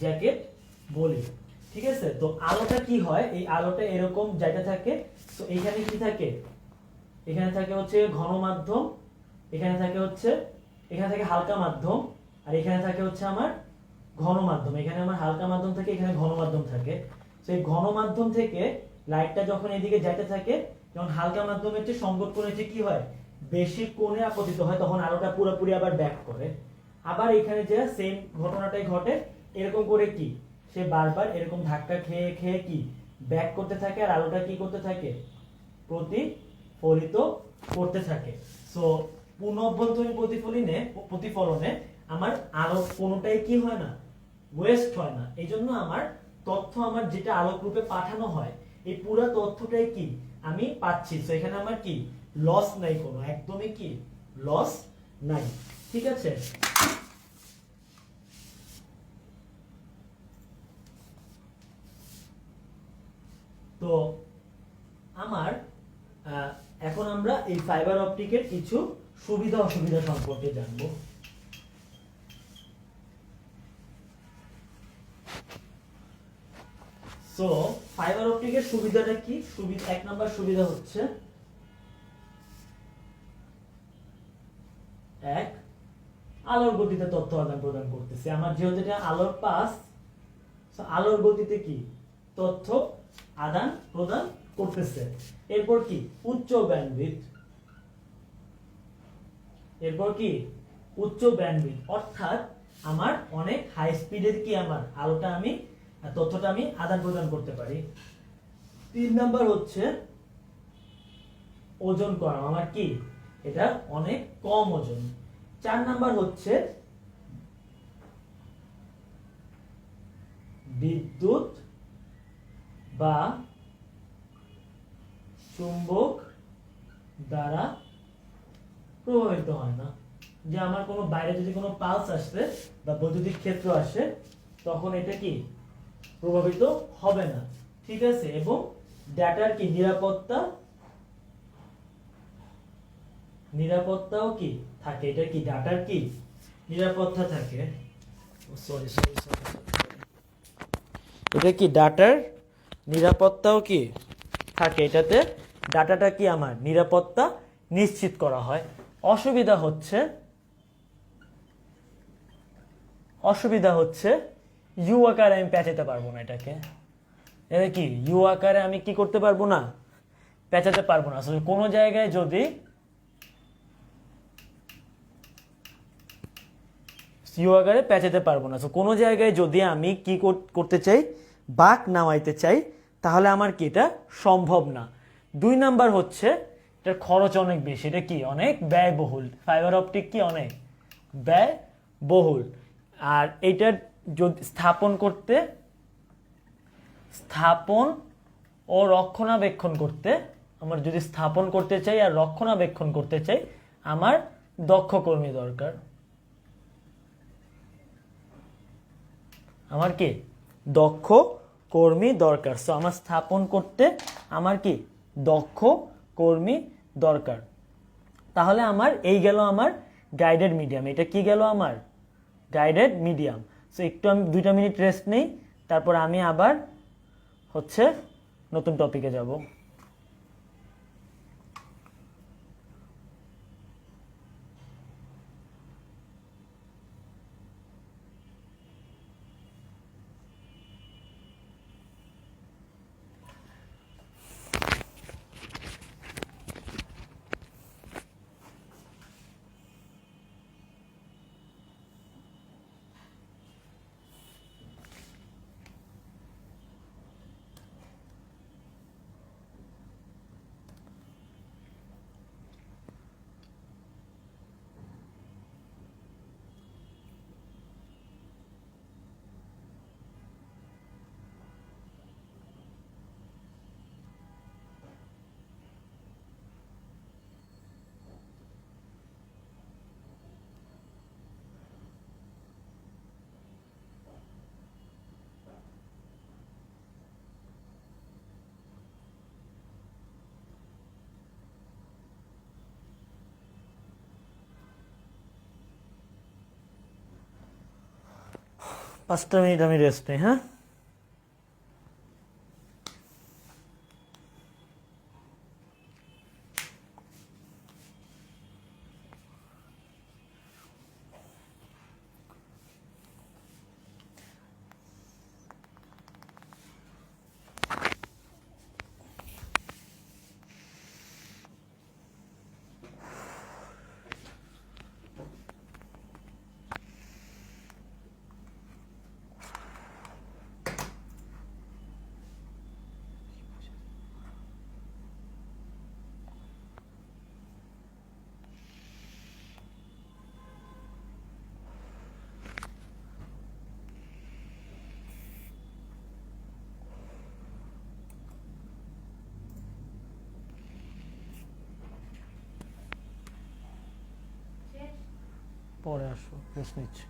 জ্যাকেট বলি, ঠিক আছে। তো আলোটা কি হয়? এই আলোটা এরকম জায়গা থাকে। তো এখানে কি থাকে? এখানে থাকে হচ্ছে ঘন মাধ্যম, এখানে থাকে হালকা মাধ্যম, আর এখানে থাকে হচ্ছে আমার ঘন মাধ্যম। এখানে আমার হালকা মাধ্যম থাকে, এখানে ঘন মাধ্যম থাকে। তো এই ঘন মাধ্যম থেকে লাইটটা যখন এদিকে যাইতে থাকে, যখন হালকা মাধ্যমের চেয়ে সংকট কোণের চেয়ে কি হয়? বেশি কোণে আপতিত হয়, তখন আলোটা পুরোপুরি আবার ব্যাক করে। আবার এখানে যে সেম ঘটনাটাই ঘটে, এরকম করে কি সে বারবার এরকম ধাক্কা খেয়ে খেয়ে কি ব্যাক করতে থাকে, আর আলোটা কি করতে থাকে? প্রতিফলিত করতে থাকে। সো পূর্ণ অভ্যন্তরীণ প্রতিফলনে আমার আলো কোনোটাই কি হয় না? ওয়েস্ট হয় না। এই জন্য আমার তথ্য, আমার যেটা আলোক রূপে পাঠানো হয়, এই পুরো তথ্যটাই কি আমি পাচ্ছি। তো এখানে আমার কি লস নাই, কোনো একদমই কি লস নাই, ঠিক আছে। তো আমার এখন আমরা এই ফাইবার অপটিকের কিছু সুবিধা অসুবিধা সম্পর্কে জানবো। সো ফাইবার অপটিকের সুবিধাটা কি? এক নাম্বার সুবিধা হচ্ছে এক, আলোর গতিতে তথ্য আদান প্রদান করতেছে। আমার যেহেতু এটা আলোর পাস, আলোর গতিতে কি তথ্য আদান প্রদান করতেছে। এরপর কি উচ্চ ব্যান্ডউইথ, এরপর কি উচ্চ ব্যান্ডউইথ, অর্থাৎ আমার অনেক হাই স্পিডের কি আমার আলোটা আমি তথ্যটা আমি আদান প্রদান করতে পারি। 3 নাম্বার হচ্ছে ওজন কম, আমার কি এটা অনেক কম ওজন। 4 নাম্বার হচ্ছে বিদ্যুৎ বা চুম্বক দ্বারা প্রভাবিত হয় না, যে আমার কোনো বাইরে যদি কোনো পালস আসে বা বৈদ্যুতিক ক্ষেত্র আসে তখন এটা কি প্রভাবিত হবে না, ঠিক আছে। এবং ডাটার কি নিরাপত্তা, নিরাপত্তাও কি থাকে, এটা কি ডাটার কি নিরাপত্তা থাকে, সরি সরি সরি, এটা কি ডাটার নিরাপত্তাও কি থাকে, এটাতে ডাটাটা কি আমার নিরাপত্তা নিশ্চিত করা হয়। অসুবিধা হচ্ছে ইউ আকারে আমি পেঁচাতে পারবো না এটাকে, এটা কি ইউ আকারে আমি কি করতে পারবো না, পেঁচাতে পারবো না। আসলে কোনো জায়গায় যদি ইউ আকারে পেঁচাতে পারবো না, কোনো জায়গায় যদি আমি কি করতে চাই, বাঁক নামাইতে চাই, তাহলে আমার কি এটা সম্ভব না। 2 নাম্বার হচ্ছে এটার খরচ অনেক বেশি, এটা কি অনেক ব্যয়বহুল, ফাইবার অপটিক কি অনেক ব্যয়বহুল। আর এইটার যদি স্থাপন ও রক্ষণাবেক্ষণ করতে, আমার যদি স্থাপন করতে চাই আর রক্ষণাবেক্ষণ করতে চাই, আমার দক্ষ কর্মী দরকার, আমার কি দক্ষ কর্মী দরকার। সো আমার স্থাপন করতে আমার কি দক্ষ কর্মী দরকার। তাহলে আমার এই গেল আমার গাইডেড মিডিয়াম, এটা কি গেল আমার গাইডেড মিডিয়াম। সো একটু আমি 2টা মিনিট রেস্ট নেই, তারপর আমি আবার হচ্ছে নতুন টপিকে যাব। পাঁচটা মিনিট আমি রেস্ট নেই, হ্যাঁ। পরে আসো, রেস্ট নিচ্ছি।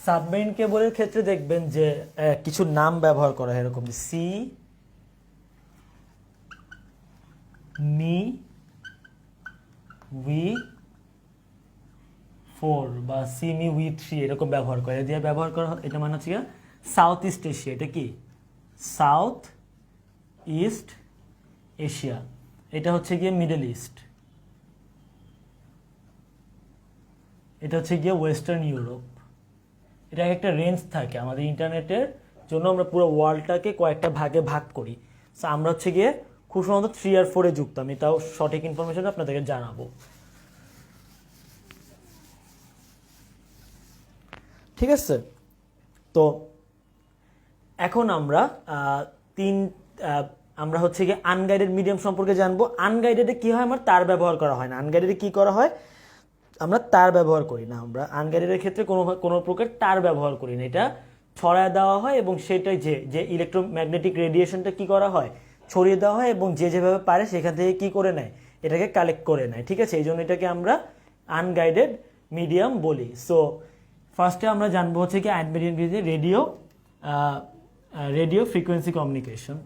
সাবমেরিন কেবলের ক্ষেত্রে দেখবেন যে কিছু নাম ব্যবহার করা হয় এরকম সি মি উই 4 বা সিমি উই 3 এরকম ব্যবহার করে দিয়ে ব্যবহার করা হয়। এটা মানে হচ্ছে সাউথ ইস্ট এশিয়া, এটা কি সাউথ ইস্ট এশিয়া, এটা হচ্ছে গিয়ে মিডল ইস্ট, এটা হচ্ছে গিয়ে ওয়েস্টার্ন ইউরোপ। এটা একটা রেঞ্জ থাকে আমাদের ইন্টারনেটের জন্য, আমরা পুরো ওয়ার্ল্ডটাকে কয়েকটা ভাগে ভাগ করি। সো আমরা হচ্ছে গিয়ে খুব সম্ভবত 3 আর 4 যুক্ত, আমি তাও সঠিক ইনফরমেশন আপনাদেরকে জানাবো। ঠিক আছে, তো এখন আমরা আমরা হচ্ছে গিয়ে আনগাইডেড মিডিয়াম সম্পর্কে জানবো। আনগাইডেডে কি হয়, আমার তার ব্যবহার করা হয় না। আনগাইডেডে কি করা হয়, আমরা তার ব্যবহার করি না। আমরা আনগাইডেডের ক্ষেত্রে কোনো প্রকার তার ব্যবহার করি না, এটা ছড়ায় দেওয়া হয় এবং সেটাই যে ইলেকট্রোম্যাগনেটিক রেডিয়েশনটা কি করা হয়, ছড়িয়ে দেওয়া হয় এবং যে যেভাবে পারে সেখান থেকে কি করে নেয়, এটাকে কালেক্ট করে নেয়। ঠিক আছে, এই জন্য এটাকে আমরা আনগাইডেড মিডিয়াম বলি। সো ফার্স্টে আমরা জানবো হচ্ছে কি unguided radio frequency communication.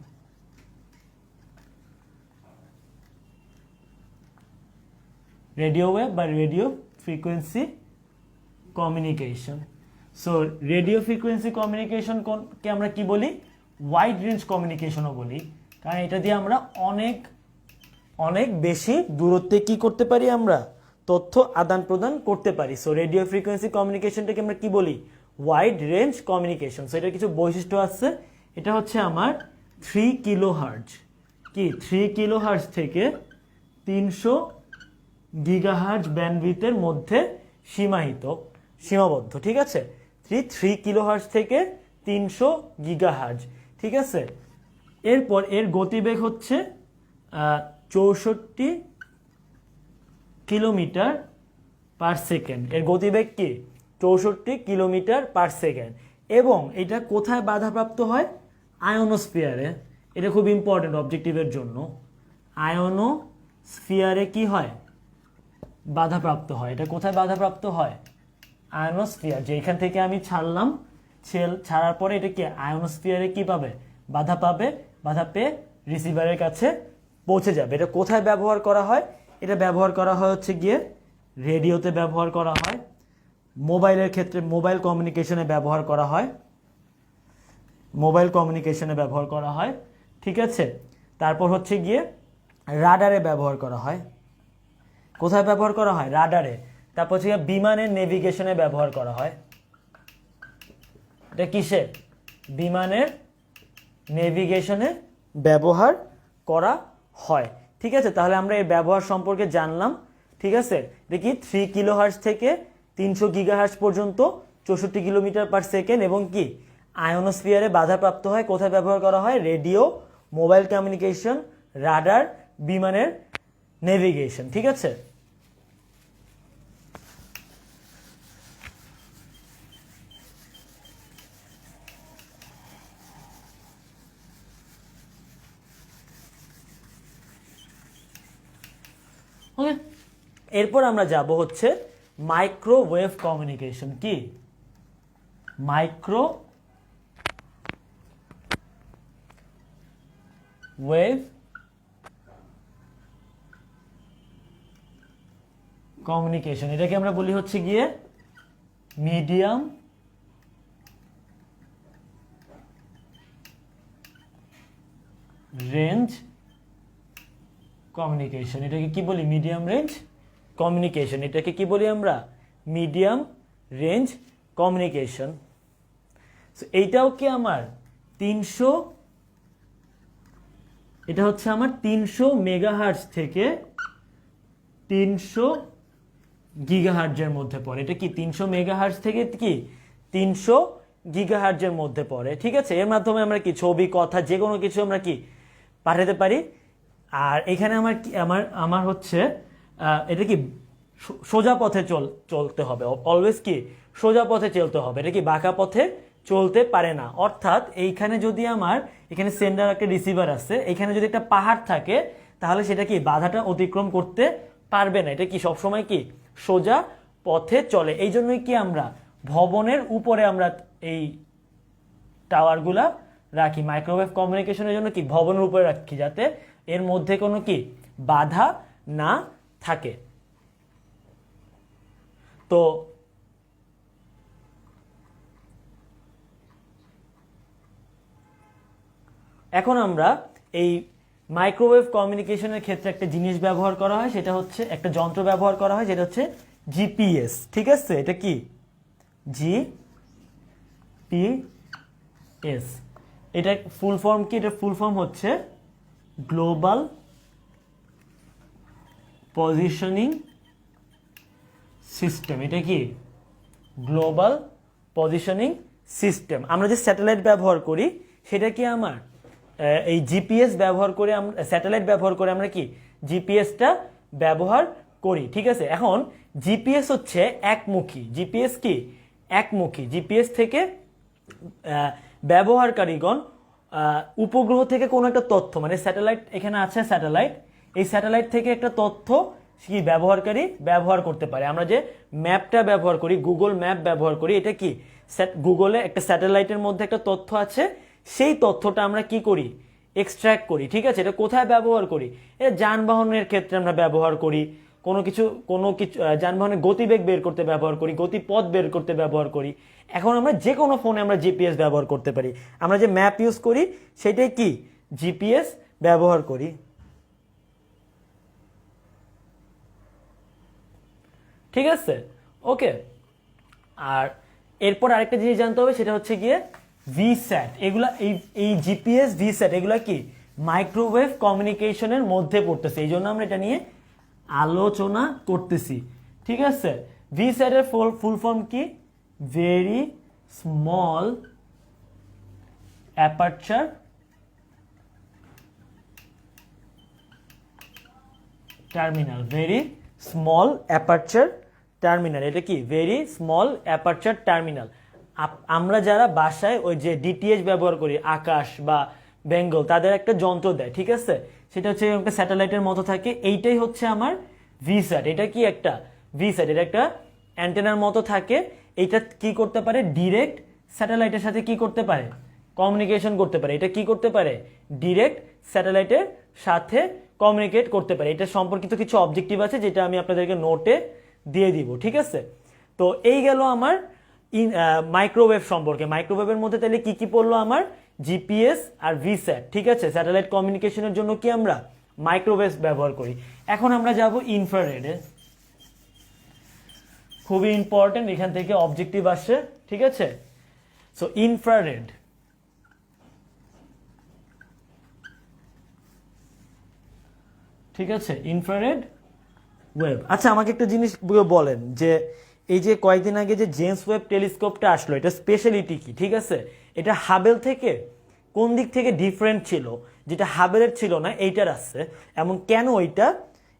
Radio wave বা radio frequency communication. So radio frequency কমিউনিকেশনকে আমরা কি বলি, ওয়াইড রেঞ্জ কমিউনিকেশনও বলি, কারণ এটা দিয়ে আমরা অনেক অনেক বেশি দূরত্বে কি করতে পারি, আমরা তথ্য আদান প্রদান করতে পারি। সো রেডিও ফ্রিকোয়েন্সি কমিউনিকেশনটাকে আমরা কি বলি, ওয়াইড রেঞ্জ কমিউনিকেশন। সো এটার কিছু বৈশিষ্ট্য আছে। এটা হচ্ছে আমার 3 কিলোহার্জ, কি 3 কিলোহার্জ থেকে 300 গিগাহার্জ ব্যান্ডউইথের মধ্যে সীমাবদ্ধ। ঠিক আছে, 3 কিলোহার্জ থেকে 300 গিগাহার্জ। ঠিক আছে, এরপর এর গতিবেগ হচ্ছে 64 কিলোমিটার পার সেকেন্ড। এর গতিবেগ কি 64 কিলোমিটার পার সেকেন্ড। এবং এটা কোথায় বাধাপ্রাপ্ত হয়, আয়োনোস্ফিয়ারে। এটা খুব ইম্পর্টেন্ট অবজেক্টিভের জন্য। আয়োনোস্ফিয়ারে কি হয়, বাধাপ্রাপ্ত হয়। এটা কোথায় বাধাপ্রাপ্ত হয়, আয়োনোস্ফিয়ার। যেখান থেকে আমি ছাড়লাম, ছাড়ার পরে এটা কি আয়োনোস্ফিয়ারে কি পাবে, বাধা পাবে, বাধা পেয়ে রিসিভারের কাছে পৌঁছে যাবে। এটা কোথায় ব্যবহার করা হয়, এটা ব্যবহার করা হয় হচ্ছে গিয়ে রেডিওতে ব্যবহার করা হয়, মোবাইলের ক্ষেত্রে মোবাইল কমিউনিকেশনে ব্যবহার করা হয়, ঠিক আছে। তারপর হচ্ছে গিয়ে রাডারে ব্যবহার করা হয়। কোথায় ব্যবহার করা হয়, রাডারে। তারপর হচ্ছে বিমানের নেভিগেশনে ব্যবহার করা হয়। এটা কিসে, বিমানের নেভিগেশনে ব্যবহার করা হয়। ঠিক আছে, তাহলে আমরা এই ব্যবহার সম্পর্কে জানলাম। ঠিক আছে, দেখি 3 কিলোহার্জ থেকে 300 গিগাহার্জ পর্যন্ত 64 কিলোমিটার পার সেকেন্ড এবং কি আয়োনোস্ফিয়ারে বাধাপ্রাপ্ত হয়। কোথায় ব্যবহার করা হয়, রেডিও, মোবাইল কমিউনিকেশন, রাডার, বিমানের নেভিগেশন। ঠিক আছে, ওকে। এরপর আমরা যাব হচ্ছে মাইক্রোওয়েভ কমিউনিকেশন। কি মাইক্রোওয়েভ কমিউনিকেশন, এটাকে আমরা বলি হচ্ছে গিয়ে মিডিয়াম রেঞ্জ কমিউনিকেশন। এটাকে কি বলি, মিডিয়াম রেঞ্জ কমিউনিকেশন। এটাকে কি বলি আমরা, মিডিয়াম রেঞ্জ কমিউনিকেশন। এইটাও কি আমার 300, এটা হচ্ছে আমার 300 মেগাহার্টজ থেকে 300 গিগাহার্টজের মধ্যে পড়ে। এটা কি 300 মেগাহার্টজ থেকে কি 300 গিগাহার্টজের মধ্যে পড়ে। ঠিক আছে, এর মাধ্যমে আমরা কি ছবি, কথা, যে কোনো কিছু আমরা কি পাঠাতে পারি। আর এখানে আমার হচ্ছে এটা কি সোজা পথে চলতে হবে, অলওয়েজ কি সোজা পথে চলতে হবে। এটা কি বাঁকা পথে চলতে পারে না। অর্থাৎ এইখানে যদি এখানে সেন্ডার একটা রিসিভার আছে, এখানে যদি একটা পাহাড় থাকে তাহলে সেটা কি বাধাটা অতিক্রম করতে পারবে না। এটা কি সবসময় কি সোজা পথে চলে। এই জন্যই কি আমরা ভবনের উপরে আমরা এই টাওয়ারগুলা রাখি। মাইক্রোওয়েভ কমিউনিকেশনের জন্য কি ভবনের উপরে রাখি, যাতে এর মধ্যে কোনো কি বাধা না থাকে। তো এখন আমরা এই মাইক্রোওয়েভ কমিউনিকেশনের ক্ষেত্রে একটা জিনিস ব্যবহার করা হয়, সেটা হচ্ছে একটা যন্ত্র ব্যবহার করা হয়, যেটা হচ্ছে জিপিএস। ঠিক আছে, এটা কি জিপিএস, এটা ফুল ফর্ম কি? এটা ফুল ফর্ম হচ্ছে গ্লোবাল পজিশনিং সিস্টেম। এটা কি গ্লোবাল পজিশনিং সিস্টেম। আমরা যে স্যাটেলাইট ব্যবহার করি সেটা কি আমার এই জিপিএস ব্যবহার করে, আমরা স্যাটেলাইট ব্যবহার করে আমরা কি জিপিএসটা ব্যবহার করি। ঠিক আছে, এখন জিপিএস হচ্ছে একমুখী। জিপিএস কি একমুখী। জিপিএস থেকে ব্যবহারকারীগণ উপগ্রহ থেকে কোনো একটা তথ্য, মানে স্যাটেলাইট এখানে আছে, স্যাটেলাইট, এই স্যাটেলাইট থেকে একটা তথ্য কি ব্যবহারকারী ব্যবহার করতে পারে। আমরা যে ম্যাপটা ব্যবহার করি, গুগল ম্যাপ ব্যবহার করি, এটা কি গুগলে একটা স্যাটেলাইটের মধ্যে একটা তথ্য আছে, সেই তথ্যটা আমরা কি করি এক্সট্র্যাক্ট করি। ঠিক আছে, এটা কোথায় ব্যবহার করি? এটা যানবাহনের ক্ষেত্রে আমরা ব্যবহার করি, কোনো কিছু যানবাহনের গতিবেগ বের করতে ব্যবহার করি, গতিপথ বের করতে ব্যবহার করি। এখন আমরা যে কোনো ফোনে আমরা জিপিএস ব্যবহার করতে পারি। আমরা যে ম্যাপ ইউজ করি সেটাই কি জিপিএস ব্যবহার করি। ঠিক আছে, ওকে। আর এরপর আরেকটা জিনিস জানতে হবে, সেটা হচ্ছে গিয়ে ভিস্যাট। এগুলা এই জিপিএস ভিস্যাট এগুলা কি মাইক্রোওয়েভ কমিউনিকেশনের মধ্যে পড়তেছে, এই জন্য আমরা এটা নিয়ে আলোচনা করতেছি। ঠিক আছে, ভিস্যাটের ফুল ফর্ম কি? Very small aperture terminal. Very small aperture terminal, এটা কি ভেরি স্মল অ্যাপারচার টার্মিনাল। আমরা যারা বাসায় ওই যে ডিটিএইচ ব্যবহার করি, আকাশ বা বেঙ্গল, তাদের একটা যন্ত্র দেয়। ঠিক আছে, সেটা হচ্ছে একটা স্যাটেলাইটের মতো থাকে, এইটাই হচ্ছে আমার ভিস্যাট। এটা কি একটা ভিস্যাট, এটা একটা অ্যান্টেনার মতো থাকে। এইটা কি করতে পারে? ডিরেক্ট স্যাটেলাইটের সাথে কি করতে পারে? কমিউনিকেশন করতে পারে। এটা কি করতে পারে? ডিরেক্ট স্যাটেলাইটের সাথে কমিউনিকেট করতে পারে। এটা সম্পর্কিত কিছু অবজেক্টিভ আছে, যেটা আমি আপনাদেরকে নোটে দিয়ে দিব। ঠিক আছে, তো এই গেল আমার মাইক্রোওয়েভ সম্পর্কে। মাইক্রোওয়েভের মধ্যে তাহলে কি কি পড়লো আমার? জিপিএস আর ভিস্যাট। ঠিক আছে, স্যাটেলাইট কমিউনিকেশনের জন্য কি আমরা মাইক্রোওয়েভ ব্যবহার করি। এখন আমরা যাব ইনফ্রারেডে। খুবই ইম্পর্টেন্ট, এখান থেকে অবজেক্টিভ আসে। ঠিক আছে, সো ইনফ্রারেড। ঠিক আছে, ইনফ্রারেড ওয়েভ। আচ্ছা, আমাকে একটা জিনিস বলেন যে এই যে কয়েকদিন আগে যে জেমস ওয়েব টেলিস্কোপটা আসলো, এটা স্পেশালিটি কি? ঠিক আছে, এটা হাবেল থেকে কোন দিক থেকে ডিফারেন্ট ছিল, যেটা হাবেলের ছিল না এইটার আসছে? এমন কেন ওইটা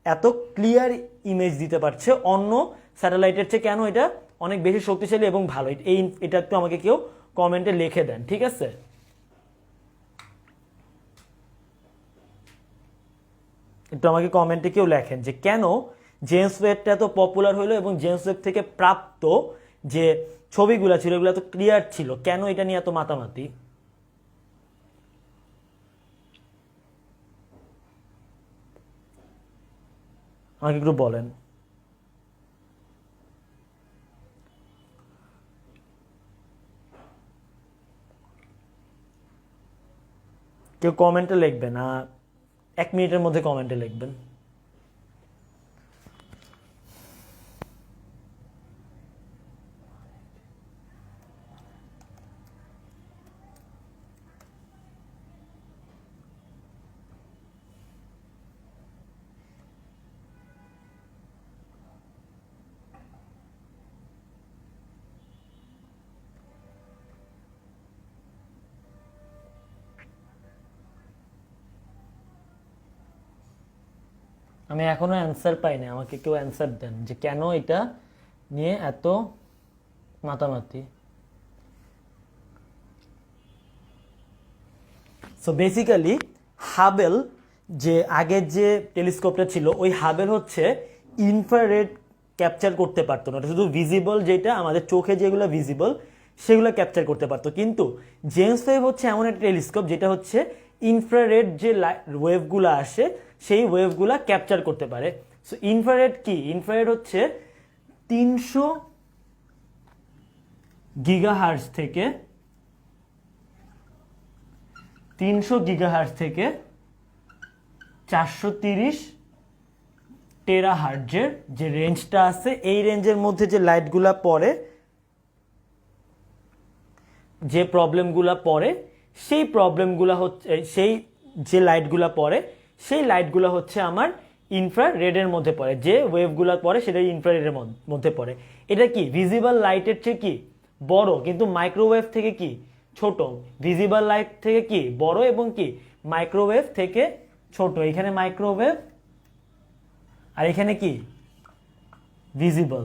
এত ক্লিয়ার ইমেজ দিতে পারছে অন্য স্যাটেলাইটের চেয়ে? কেন এটা অনেক বেশি শক্তিশালী এবং ভালো? এটা একটু আমাকে কেউ কমেন্টে লিখে দেন। ঠিক আছে, একটু আমাকে কমেন্টে কেউ লেখেন যে কেন জেমস ওয়েবটা এত পপুলার হলো এবং জেমস ওয়েব থেকে প্রাপ্ত যে ছবিগুলো ছিল এগুলো এত ক্লিয়ার ছিল, কেন এটা নিয়ে এত মাতামাতি? আমাকে একটু বলেন। কেউ কমেন্টে লিখবেন, 1 মিনিটের মধ্যে কমেন্টে লিখবেন। আমি এখনো অ্যান্সার পাইনি, আমাকে কেউ অ্যান্সার দেন যে কেন এটা নিয়ে এত মাতামাতি। সো বেসিক্যালি হাবেল, যে আগের যে টেলিস্কোপটা ছিল, ওই হাবেল হচ্ছে ইনফ্রারেড ক্যাপচার করতে পারতো না, ওটা শুধু ভিজিবল, যেটা আমাদের চোখে যেগুলো ভিজিবল সেগুলো ক্যাপচার করতে পারতো। কিন্তু জেমস ওয়েব হচ্ছে এমন একটা টেলিস্কোপ যেটা হচ্ছে ইনফ্রারেড যে ওয়েভগুলো আসে সেই ওয়েভগুলো ক্যাপচার করতে পারে। সো ইনফ্রারেড কি? ইনফ্রারেড হচ্ছে 300 গিগাহার্টজ থেকে 430 টেরাহার্টজের যে রেঞ্জটা আছে, এই রেঞ্জের মধ্যে যে লাইটগুলা পড়ে, যে প্রবলেমগুলো পড়ে সেই প্রবলেমগুলো হচ্ছে, সেই যে লাইটগুলো পড়ে সেই লাইটগুলো হচ্ছে আমার ইনফ্রারেডের মধ্যে পড়ে, যে ওয়েভগুলো পড়ে সেটা ইনফ্রারেডের মধ্যে পড়ে। এটা কি ভিজিবল লাইটের চেয়ে কি বড়, কিন্তু মাইক্রোওয়েভ থেকে কি ছোট। ভিজিবল লাইট থেকে কি বড় এবং কি মাইক্রোওয়েভ থেকে ছোট। এখানে মাইক্রোওয়েভ আর এখানে কি ভিজিবল,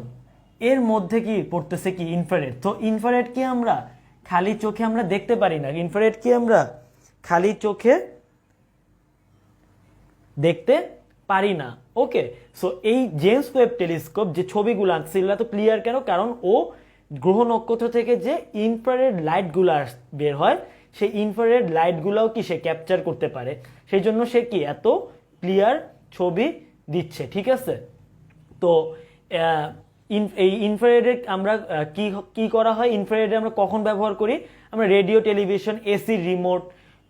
এর মধ্যে কি পড়তেছে কি ইনফ্রারেড। তো ইনফ্রারেড কি আমরা খালি চোখে আমরা দেখতে পারি না, ইনফ্রারেড কি আমরা খালি চোখে দেখতে পারি না। ওকে, সো এই জেমস ওয়েব টেলিস্কোপ যে ছবিগুলো আনছে এগুলো তো ক্লিয়ার কেন? কারণ ও গ্রহ নক্ষত্র থেকে যে ইনফ্রারেড লাইটগুলো বের হয় সেই ইনফ্রারেড লাইটগুলোও কি সে ক্যাপচার করতে পারে, সেই জন্য সে কি এত ক্লিয়ার ছবি দিচ্ছে। ঠিক আছে, তো এই ইনফ্রারেডে আমরা কি করা হয়, ইনফ্রারেডে আমরা কখন ব্যবহার করি? আমরা রেডিও, টেলিভিশন, এসি,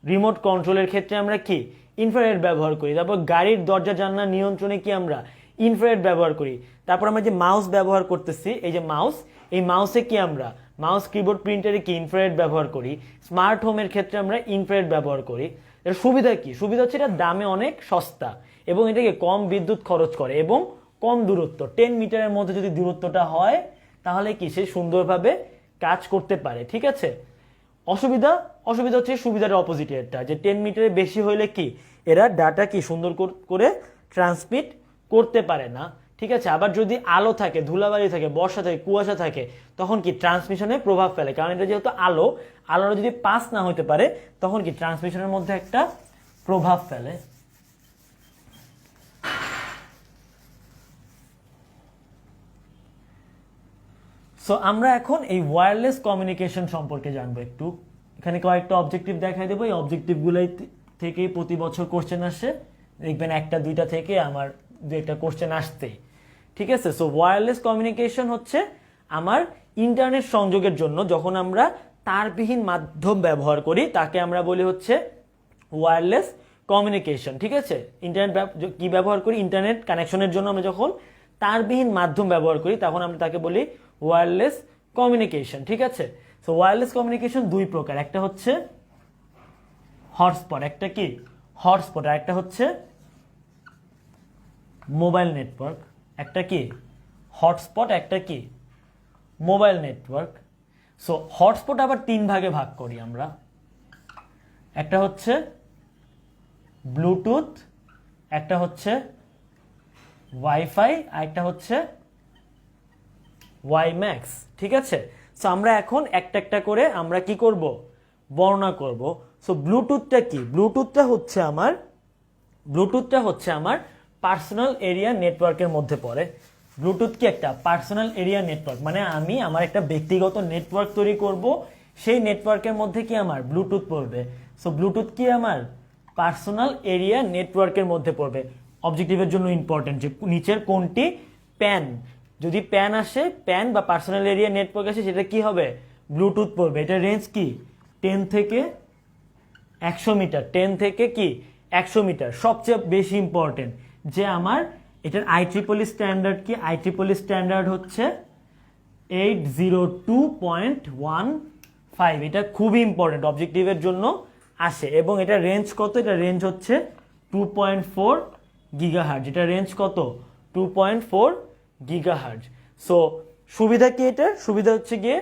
রিমোট কন্ট্রোলের ক্ষেত্রে আমরা কি ইনফ্রারেড ব্যবহার করি। তারপর গাড়ির দরজা জানলা নিয়ন্ত্রণে কি আমরা ইনফ্রারেড ব্যবহার করি। তারপর আমরা যে মাউস ব্যবহার করতেছি, এই যে মাউস, এই মাউসে কি আমরা মাউস, কিবোর্ড, প্রিন্টারে কি ইনফ্রারেড ব্যবহার করি। স্মার্ট হোমের ক্ষেত্রে আমরা ইনফ্রারেড ব্যবহার করি। এর সুবিধা কি? সুবিধা হচ্ছে এটা দামে অনেক সস্তা এবং এটাকে কম বিদ্যুৎ খরচ করে এবং কম দূরত্ব, 10 মিটারের মধ্যে যদি দূরত্বটা হয় তাহলে কি সে সুন্দরভাবে কাজ করতে পারে। ঠিক আছে, অসুবিধা হচ্ছে সুবিধার অপোজিটেরটা, যে 10 মিটারের বেশি হইলে কি এরা ডাটা কি সুন্দর করে ট্রান্সমিট করতে পারে না। ঠিক আছে, আবার যদি আলো থাকে, ধুলাবালি থাকে, বর্ষা থাকে, কুয়াশা থাকে, তখন কি ট্রান্সমিশনে প্রভাব ফেলে, কারণ এটা যেহেতু আলোটা যদি পাস না হতে পারে তখন কি ট্রান্সমিশনের মধ্যে একটা প্রভাব ফেলে। সো আমরা এখন এই ওয়্যারলেস কমিউনিকেশন সম্পর্কে জানবো একটু। এখানে কয়েকটা অবজেক্টিভ দেখাই দেবো, এই অবজেক্টিভগুলোই থেকেই প্রতি বছর কোশ্চেন আসে, দেখবেন একটা দুইটা থেকে আমার দু একটা কোশ্চেন আসতে। ঠিক আছে, সো ওয়্যারলেস কমিউনিকেশন হচ্ছে আমার ইন্টারনেট সংযোগের জন্য যখন আমরা তারবিহীন মাধ্যম ব্যবহার করি তাকে আমরা বলি হচ্ছে ওয়্যারলেস কমিউনিকেশন। ঠিক আছে, ইন্টারনেট কি ব্যবহার করি? ইন্টারনেট কানেকশনের জন্য আমরা যখন তারবিহীন মাধ্যম ব্যবহার করি তখন আমরা তাকে বলি ওয়্যারলেস কমিউনিকেশন। ঠিক আছে, সো ওয়্যারলেস কমিউনিকেশন দুই প্রকার, একটা হচ্ছে হটস্পট, একটা কি হটস্পট, আর একটা হচ্ছে মোবাইল নেটওয়ার্ক। একটা কি হটস্পট, একটা কি মোবাইল নেটওয়ার্ক। সো হটস্পট আবার তিন ভাগে ভাগ করি আমরা, একটা হচ্ছে ব্লুটুথ, একটা হচ্ছে ওয়াইফাই, আর একটা হচ্ছে ওয়াইম্যাক্স। ঠিক আছে, সো আমরা এখন একটা একটা করে আমরা কি করব বর্ণনা করব। সো ব্লুটুথটা কি? ব্লুটুথটা হচ্ছে আমার পার্সোনাল এরিয়া নেটওয়ার্কের মধ্যে পড়ে। ব্লুটুথ কি একটা পার্সোনাল এরিয়া নেটওয়ার্ক, মানে আমি আমার একটা ব্যক্তিগত নেটওয়ার্ক তৈরি করব, সেই নেটওয়ার্কের মধ্যে কি আমার ব্লুটুথ পড়বে। সো ব্লুটুথ কি আমার পার্সোনাল এরিয়া নেটওয়ার্কের মধ্যে পড়বে। অবজেক্টিভের জন্য ইম্পর্টেন্ট যে নিচের কোনটি প্যান, যদি প্যান আসে, প্যান বা পার্সোনাল এরিয়া নেটওয়ার্ক আসে, সেটা কি হবে ব্লুটুথ পড়বে। এটা রেঞ্জ কি 10 থেকে 100 মিটার, 10 থেকে কি 100 মিটার। সবচেয়ে বেশি ইম্পর্টেন্ট যে আমার এটার IEEE স্ট্যান্ডার্ড কি? IEEE স্ট্যান্ডার্ড হচ্ছে 802.15, এটা খুবই ইম্পর্টেন্ট, অবজেক্টিভের জন্য আসে। এবং এটা রেঞ্জ কত? এটা রেঞ্জ হচ্ছে 2.4 গিগাহার্জ। এটা রেঞ্জ কত? 2.4 গিগাহার্জ। সো সুবিধা কি? এটার সুবিধা হচ্ছে গিয়ে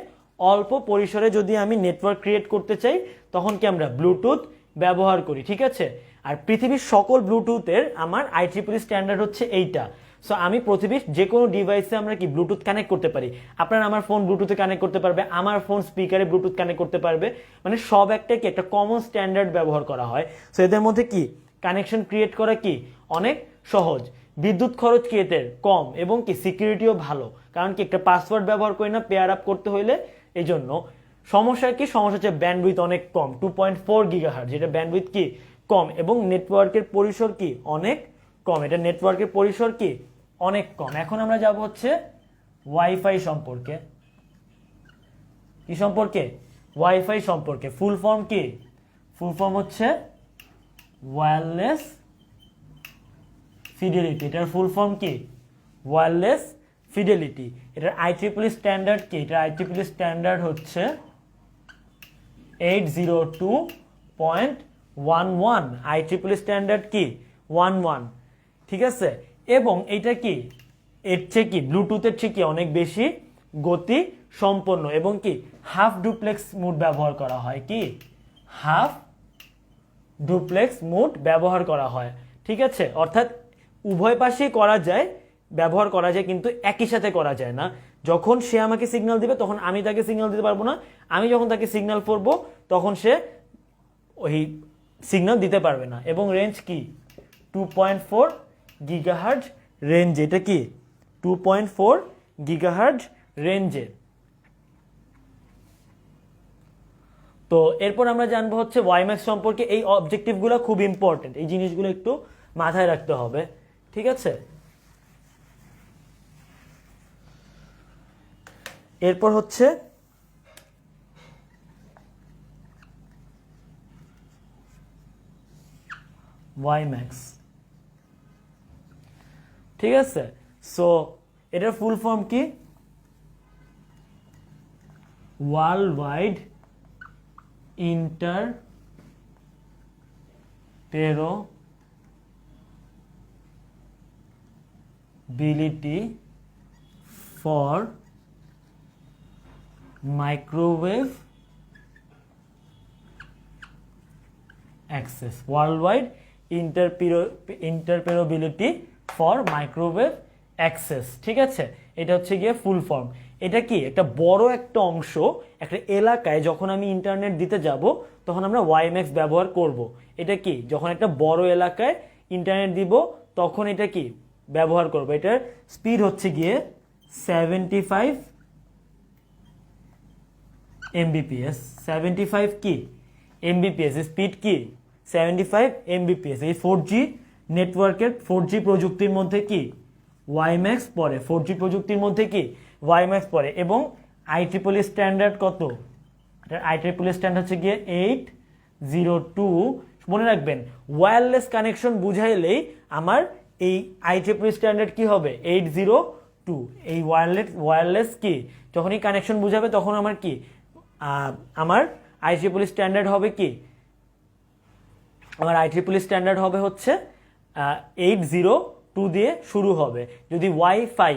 অল্প পরিসরে যদি আমি নেটওয়ার্ক ক্রিয়েট করতে চাই তখন কি আমরা ব্লুটুথ ব্যবহার করি। ঠিক আছে, আর পৃথিবীর সকল ব্লুটুথের আমার IEEE স্ট্যান্ডার্ড হচ্ছে এইটা। সো আমি পৃথিবীর যে কোনো ডিভাইসে আমরা কি ব্লুটুথ কানেক্ট করতে পারি। আপনারা আমার ফোন ব্লুটুথে কানেক্ট করতে পারবে, আমার ফোন স্পিকারে ব্লুটুথ কানেক্ট করতে পারবে, মানে সব একটা কি একটা কমন স্ট্যান্ডার্ড ব্যবহার করা হয়। সো এদের মধ্যে কি কানেকশন ক্রিয়েট করা কি অনেক সহজ। বিদ্যুৎ খরচ কি এদের কম এবং কি সিকিউরিটিও ভালো, কারণ কি একটা পাসওয়ার্ড ব্যবহার করি না পেয়ার আপ করতে হইলে। এই জন্য সমস্যা কি, সমস্যা হচ্ছে ব্যান্ডউইথ অনেক কম, 2.4 গিগাহার্টজ, যেটা ব্যান্ডউইথ কি কম, এবং নেটওয়ার্কের পরিসর কি অনেক কম, এটা নেটওয়ার্কের পরিসর কি অনেক কম। এখন আমরা যাব হচ্ছে ওয়াইফাই সম্পর্কে। কি সম্পর্কে? ওয়াইফাই সম্পর্কে। ফুল ফর্ম কি? ফুল ফর্ম হচ্ছে ওয়্যারলেস ফিডেলিটি। এটার ফুল ফর্ম কি? Wireless fidelity. এটার IEEE স্ট্যান্ডার্ড কি? এটার IEEE স্ট্যান্ডার্ড হচ্ছে 802.11। IEEE স্ট্যান্ডার্ড কি 11, ঠিক আছে। এবং এটা কি এর চেয়ে কি ব্লুটুথের চেয়ে কি অনেক বেশি গতি সম্পন্ন, এবং কি হাফ ডুপ্লেক্স মোড ব্যবহার করা হয়। কি হাফ ডুপ্লেক্স মোড ব্যবহার করা হয়, ঠিক আছে। অর্থাৎ উভয় পাশেই করা যায়, ব্যবহার করা যায়, কিন্তু একই সাথে করা যায় না। যখন সে আমাকে সিগন্যাল দিবে তখন আমি তাকে সিগন্যাল দিতে পারবো না, আমি যখন তাকে সিগন্যাল করব তখন সে ওই সিগন্যাল দিতে পারবে না। এবং রেঞ্জ কি 2.4 গিগাহার্টজ রেঞ্জ। এটা কি 2.4 গিগাহার্টজ রেঞ্জে। তো এরপর আমরা জানবো হচ্ছে ওয়াইম্যাক্স সম্পর্কে। এই অবজেক্টিভগুলো খুব ইম্পর্টেন্ট, এই জিনিসগুলো একটু মাথায় রাখতে হবে, ঠিক আছে। এরপর হচ্ছে ওয়াইম্যাক্স, ঠিক আছে। সো এটার ফুল ফর্ম কি? World wide interoperability for microwave access. World wide interoperability for microwave access, ঠিক আছে। এটা হচ্ছে গিয়ে ফুল ফর্ম। এটা কি একটা বড় একটা অংশ, একটা এলাকায় যখন আমি ইন্টারনেট দিতে যাব তখন আমরা ওয়াইম্যাক্স ব্যবহার করব। এটা কি যখন একটা বড় এলাকায় ইন্টারনেট দিব তখন এটা কি ব্যবহার করব। এটার স্পিড হচ্ছে গিয়ে 75 Mbps। 75 কি Mbps স্পিড কি 75 Mbps। এই 4G নেটওয়ার্কের 4G প্রযুক্তির মধ্যে কি ওয়াইম্যাক্স পড়ে, 4G প্রযুক্তির মধ্যে কি ওয়াইম্যাক্স পড়ে। এবং IEEE স্ট্যান্ডার্ড কত? IEEE স্ট্যান্ডার্ড হচ্ছে গিয়ে 802। মনে রাখবেন ওয়্যারলেস কানেকশন বুঝাইলেই আমার এই IEEE স্ট্যান্ডার্ড কি হবে 802। এই ওয়্যারলেস কি যখনই কানেকশন বুঝাবে তখন আমার কি আমার IEEE স্ট্যান্ডার্ড হবে কি, আমার IEEE স্ট্যান্ডার্ড হবে হচ্ছে 802 দিয়ে শুরু হবে। যদি ওয়াইফাই,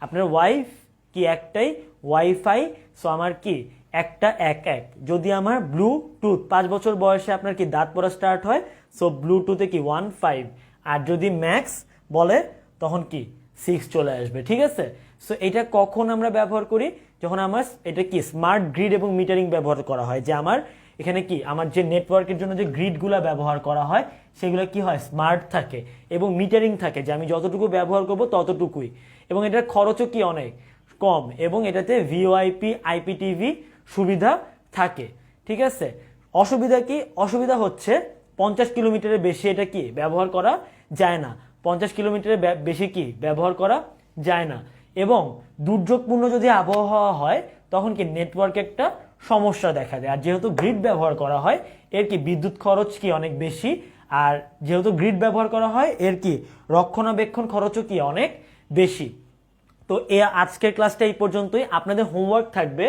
আপনার ওয়াইফ কি একটাই ওয়াইফাই, সো আমার কি একটা 11। যদি আমার ব্লুটুথ 5 বছর বয়সে আপনার কি দাঁত পড়া স্টার্ট হয়, সো ব্লুটুথে কি 15। আর যদি ম্যাক্স বলে তখন কি 6 চলে আসবে, ঠিক আছে। সো এটা কখন আমরা ব্যবহার করি? যখন আমার এটা কি স্মার্ট গ্রিড এবং মিটারিং ব্যবহার করা হয়, যে আমার এখানে কি আমার যে নেটওয়ার্কের জন্য যে গ্রিডগুলো ব্যবহার করা হয় সেগুলো কি হয় স্মার্ট থাকে এবং মিটারিং থাকে, যে আমি যতটুকু ব্যবহার করব ততটুকুই। এবং এটার খরচও কি অনেক কম, এবং এটাতে VoIP IPTV সুবিধা থাকে, ঠিক আছে। অসুবিধা কি? অসুবিধা হচ্ছে 50 কিলোমিটারের বেশি এটা কি ব্যবহার করা যায় না। 50 কিলোমিটারের বেশি কি ব্যবহার করা যায় না। এবং দুর্যোগপূর্ণ যদি আবহাওয়া হয় তখন কি নেটওয়ার্কে একটা সমস্যা দেখা দেয়। আর যেহেতু গ্রিড ব্যবহার করা হয় এর কি বিদ্যুৎ খরচ কি অনেক বেশি, আর যেহেতু গ্রিড ব্যবহার করা হয় এর কি রক্ষণাবেক্ষণ খরচও কি অনেক বেশি। তো আজকের ক্লাসটা এই পর্যন্তই। আপনাদের হোমওয়ার্ক থাকবে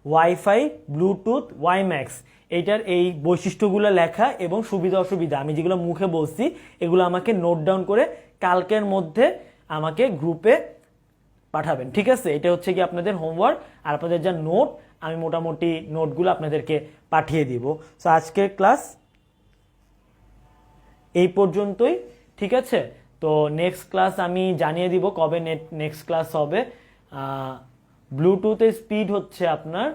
ওয়াইফাই, ব্লুটুথ, ওয়াইম্যাক্স এইটার এই বৈশিষ্ট্যগুলো লেখা এবং সুবিধা অসুবিধা আমি যেগুলো মুখে বলছি এগুলো আমাকে নোট ডাউন করে কালকের মধ্যে আমাকে গ্রুপে পাঠাবেন, ঠিক আছে। এটা হচ্ছে কি আপনাদের হোমওয়ার্ক। আর আপনাদের যা নোট আমি মোটামুটি নোটগুলো আপনাদেরকে পাঠিয়ে দিব। সো আজকের ক্লাস এই পর্যন্তই, ঠিক আছে। তো নেক্সট ক্লাস আমি জানিয়ে দিব কবে নেক্সট ক্লাস হবে। ব্লুটুথের স্পিড হচ্ছে আপনার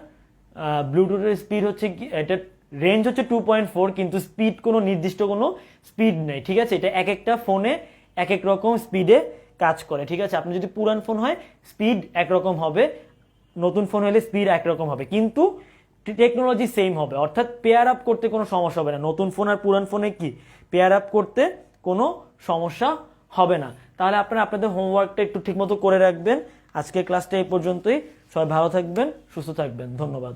ব্লুটুথের স্পিড হচ্ছে এটা রেঞ্জ হচ্ছে 2.4, কিন্তু স্পিড কোনো নির্দিষ্ট কোনো স্পিড নেই, ঠিক আছে। এটা এক একটা ফোনে এক এক রকম স্পিডে কাজ করে, ঠিক আছে। আপনি যদি পুরান ফোন হয় স্পিড একরকম হবে, নতুন ফোন হলে স্পিড একরকম হবে, কিন্তু টেকনোলজি সেম হবে, অর্থাৎ পেয়ার আপ করতে কোনো সমস্যা হবে না। নতুন ফোন আর পুরান ফোনে কি পেয়ার আপ করতে কোনো সমস্যা হবে না। তাহলে আপনারা আপনাদের হোমওয়ার্কটা একটু ঠিকমতো করে রাখবেন। আজকের ক্লাসটা এই পর্যন্তই। সবাই ভালো থাকবেন, সুস্থ থাকবেন, ধন্যবাদ।